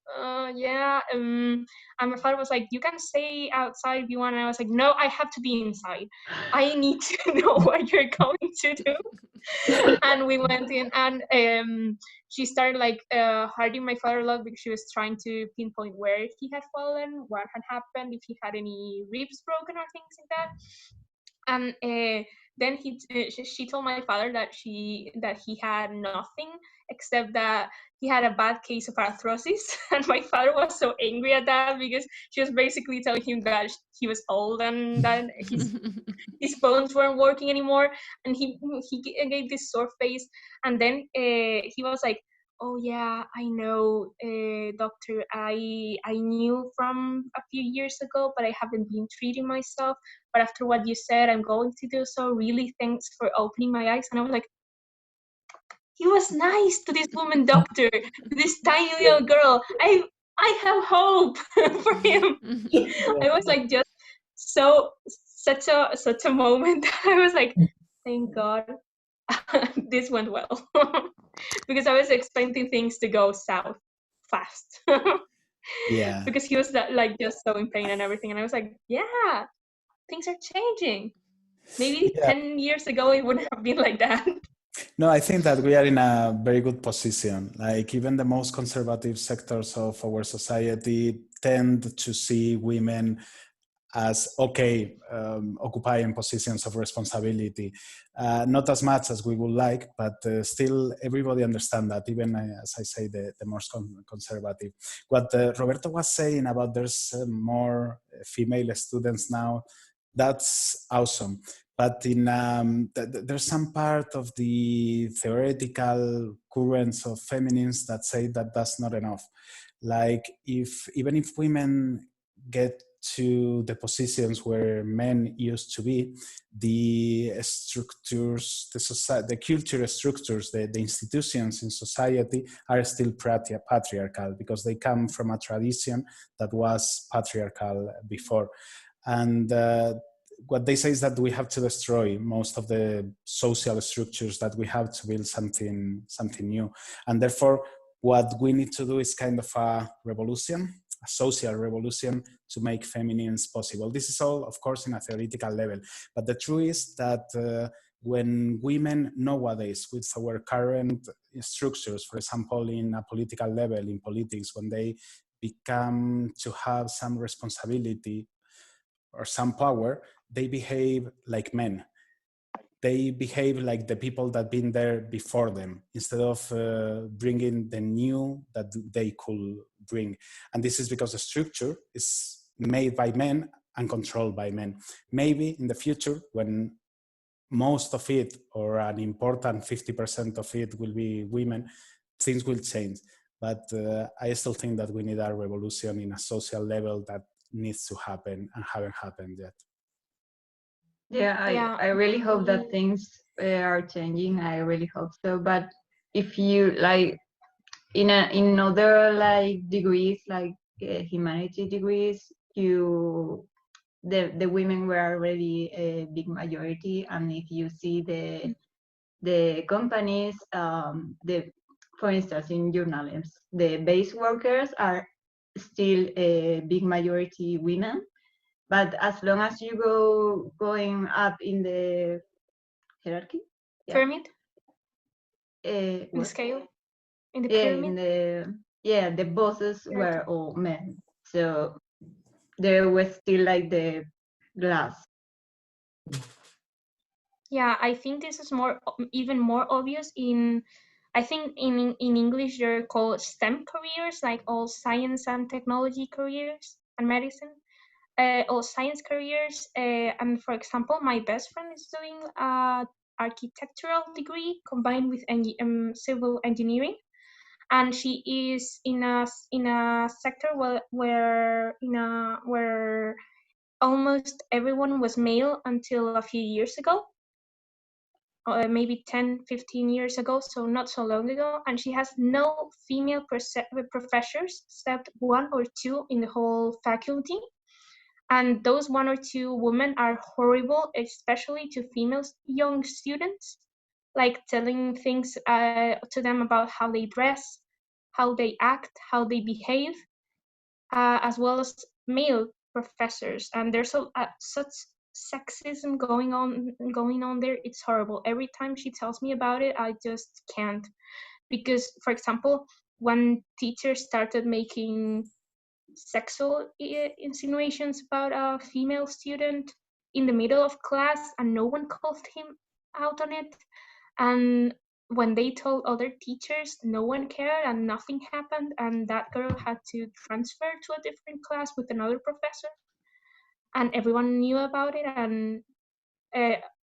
yeah. And my father was like, you can stay outside if you want. And I was like, no, I have to be inside. I need to know what you're going to do. And we went in, and she started like hurting my father a lot because she was trying to pinpoint where he had fallen, what had happened, if he had any ribs broken or things like that. And then she told my father that he had nothing except that he had a bad case of arthrosis. And my father was so angry at that because she was basically telling him that he was old and that his bones weren't working anymore. And he gave this sore face. And then he was like, oh yeah, I know, doctor, I knew from a few years ago, but I haven't been treating myself. But after what you said, I'm going to do so. Really, thanks for opening my eyes. And I was like, he was nice to this woman doctor, to this tiny little girl. I have hope for him. I was like, just such a moment. I was like, thank God this went well. Because I was expecting things to go south fast. Yeah. Because he was like just so in pain and everything. And I was like, yeah, things are changing. Maybe 10 years ago it wouldn't have been like that. No, I think that we are in a very good position. Like, even the most conservative sectors of our society tend to see women as okay, occupying positions of responsibility. Not as much as we would like, but still everybody understands that, even as I say, the more conservative. What Roberto was saying about there's more female students now, that's awesome. But in there's some part of the theoretical currents of feminists that say that that's not enough. Like even if women get to the positions where men used to be, the structures, the cultural structures, the institutions in society are still patriarchal, because they come from a tradition that was patriarchal before. And what they say is that we have to destroy most of the social structures that we have to build something new. And therefore, what we need to do is kind of a revolution, a social revolution, to make feminines possible. This is all, of course, in a theoretical level. But the truth is that when women nowadays, with our current structures, for example, in a political level, in politics, when they become to have some responsibility or some power, they behave like men. They behave like the people that been there before them, instead of bringing the new that they could bring. And this is because the structure is made by men and controlled by men. Maybe in the future, when most of it, or an important 50% of it, will be women, things will change. But I still think that we need a revolution in a social level that needs to happen and haven't happened yet. Yeah, I really hope that things are changing. I really hope so. But if you like in other like degrees, like humanities degrees, the women were already a big majority. And if you see the companies, for instance, in journalism, the base workers are still a big majority women. But as long as you going up in the hierarchy, pyramid, in the scale, in the pyramid, the bosses were all men, so there was still like the glass. Yeah, I think this is even more obvious in. I think in English they're called STEM careers, like all science and technology careers and medicine. All science careers, and for example, my best friend is doing architectural degree combined with civil engineering, and she is in a sector where almost everyone was male until a few years ago, maybe 10-15 years ago, so not so long ago, and she has no female professors except one or two in the whole faculty. And those one or two women are horrible, especially to female young students, like telling things to them about how they dress, how they act, how they behave, as well as male professors. And there's such sexism going on there. It's horrible. Every time she tells me about it, I just can't. Because, for example, when teachers started making sexual insinuations about a female student in the middle of class, and no one called him out on it. And when they told other teachers, no one cared and nothing happened. And that girl had to transfer to a different class with another professor. And everyone knew about it. And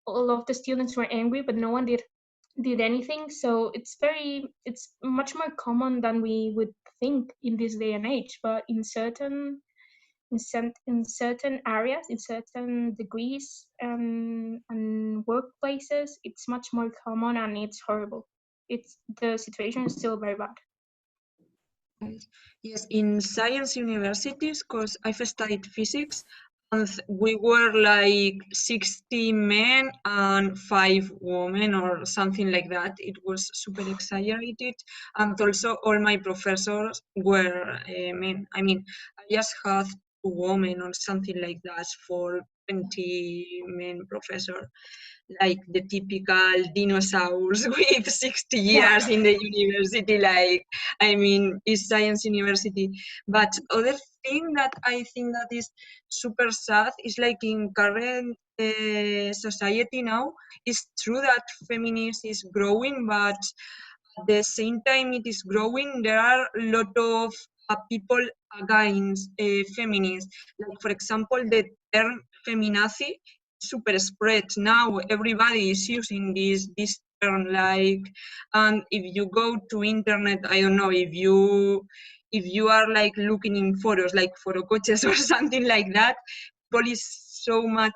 all of the students were angry, but no one did anything. So it's much more common than we would think in this day and age. But in certain areas, in certain degrees and workplaces, it's much more common, and it's horrible. The situation is still very bad. Yes, in science universities, because I've studied physics, and we were like 60 men and 5 women or something like that. It was super exaggerated. And also all my professors were men. I mean, I just had 2 women or something like that for 20 men professor. Like the typical dinosaurs with 60 years in the university, like, I mean, it's science university. But other thing that I think that is super sad is like in current society now, it's true that feminism is growing, but at the same time it is growing, there are a lot of people against feminism. Like, for example, the term feminazi super spread now. Everybody is using this term. Like, and if you go to internet, I don't know, if you are like looking in photos, like photo coaches or something like that, people is so much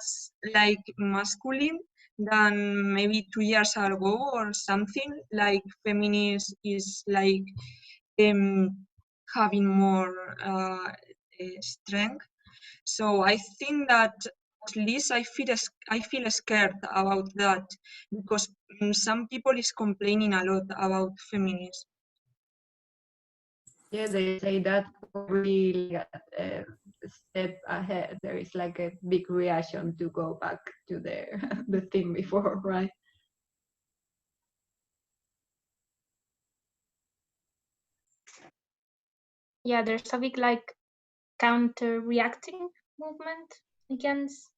like masculine than maybe 2 years ago or something. Like feminism is like having more strength. So I think that at least I feel scared about that, because some people is complaining a lot about feminism. Yeah, they say that every step ahead, there is like a big reaction to go back to the thing before, right? Yeah, there's a big like counter-reacting movement against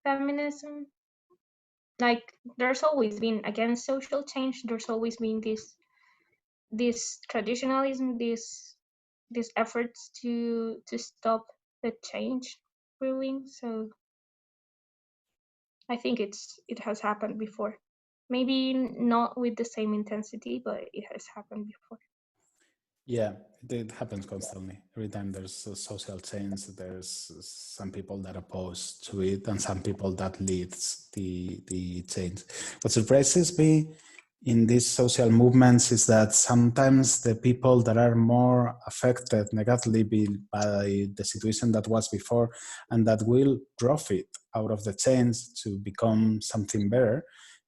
feminism. Like there's always been against social change. There's always been this traditionalism, these efforts to stop the change brewing. So I think it has happened before. Maybe not with the same intensity, but it has happened before. Yeah, it happens constantly. Every time there's a social change, there's some people that oppose to it and some people that leads the change. What surprises me in these social movements is that sometimes the people that are more affected negatively by the situation that was before and that will profit out of the change to become something better,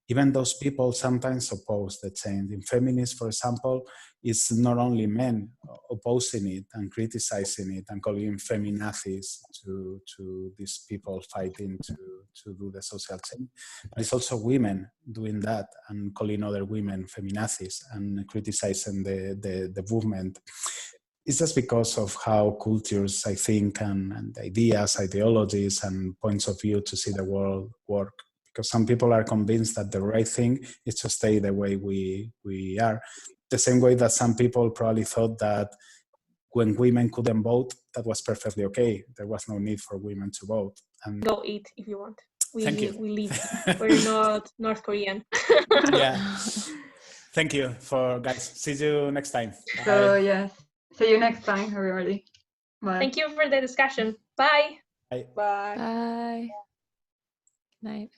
even those people sometimes oppose the change. In feminism, for example, it's not only men opposing it and criticizing it and calling feminazis to these people fighting to do the social change, but it's also women doing that and calling other women feminazis and criticizing the movement. It's just because of how cultures, I think, and ideas, ideologies, and points of view to see the world work. Because some people are convinced that the right thing is to stay the way we are. The same way that some people probably thought that when women couldn't vote, that was perfectly okay. There was no need for women to vote. And go eat if you want. Thank you. We leave. We're not North Korean. Yeah. Thank you guys. See you next time. Bye. So yes, see you next time, everybody. Bye. Thank you for the discussion. Bye. Bye. Bye. Bye. Good night.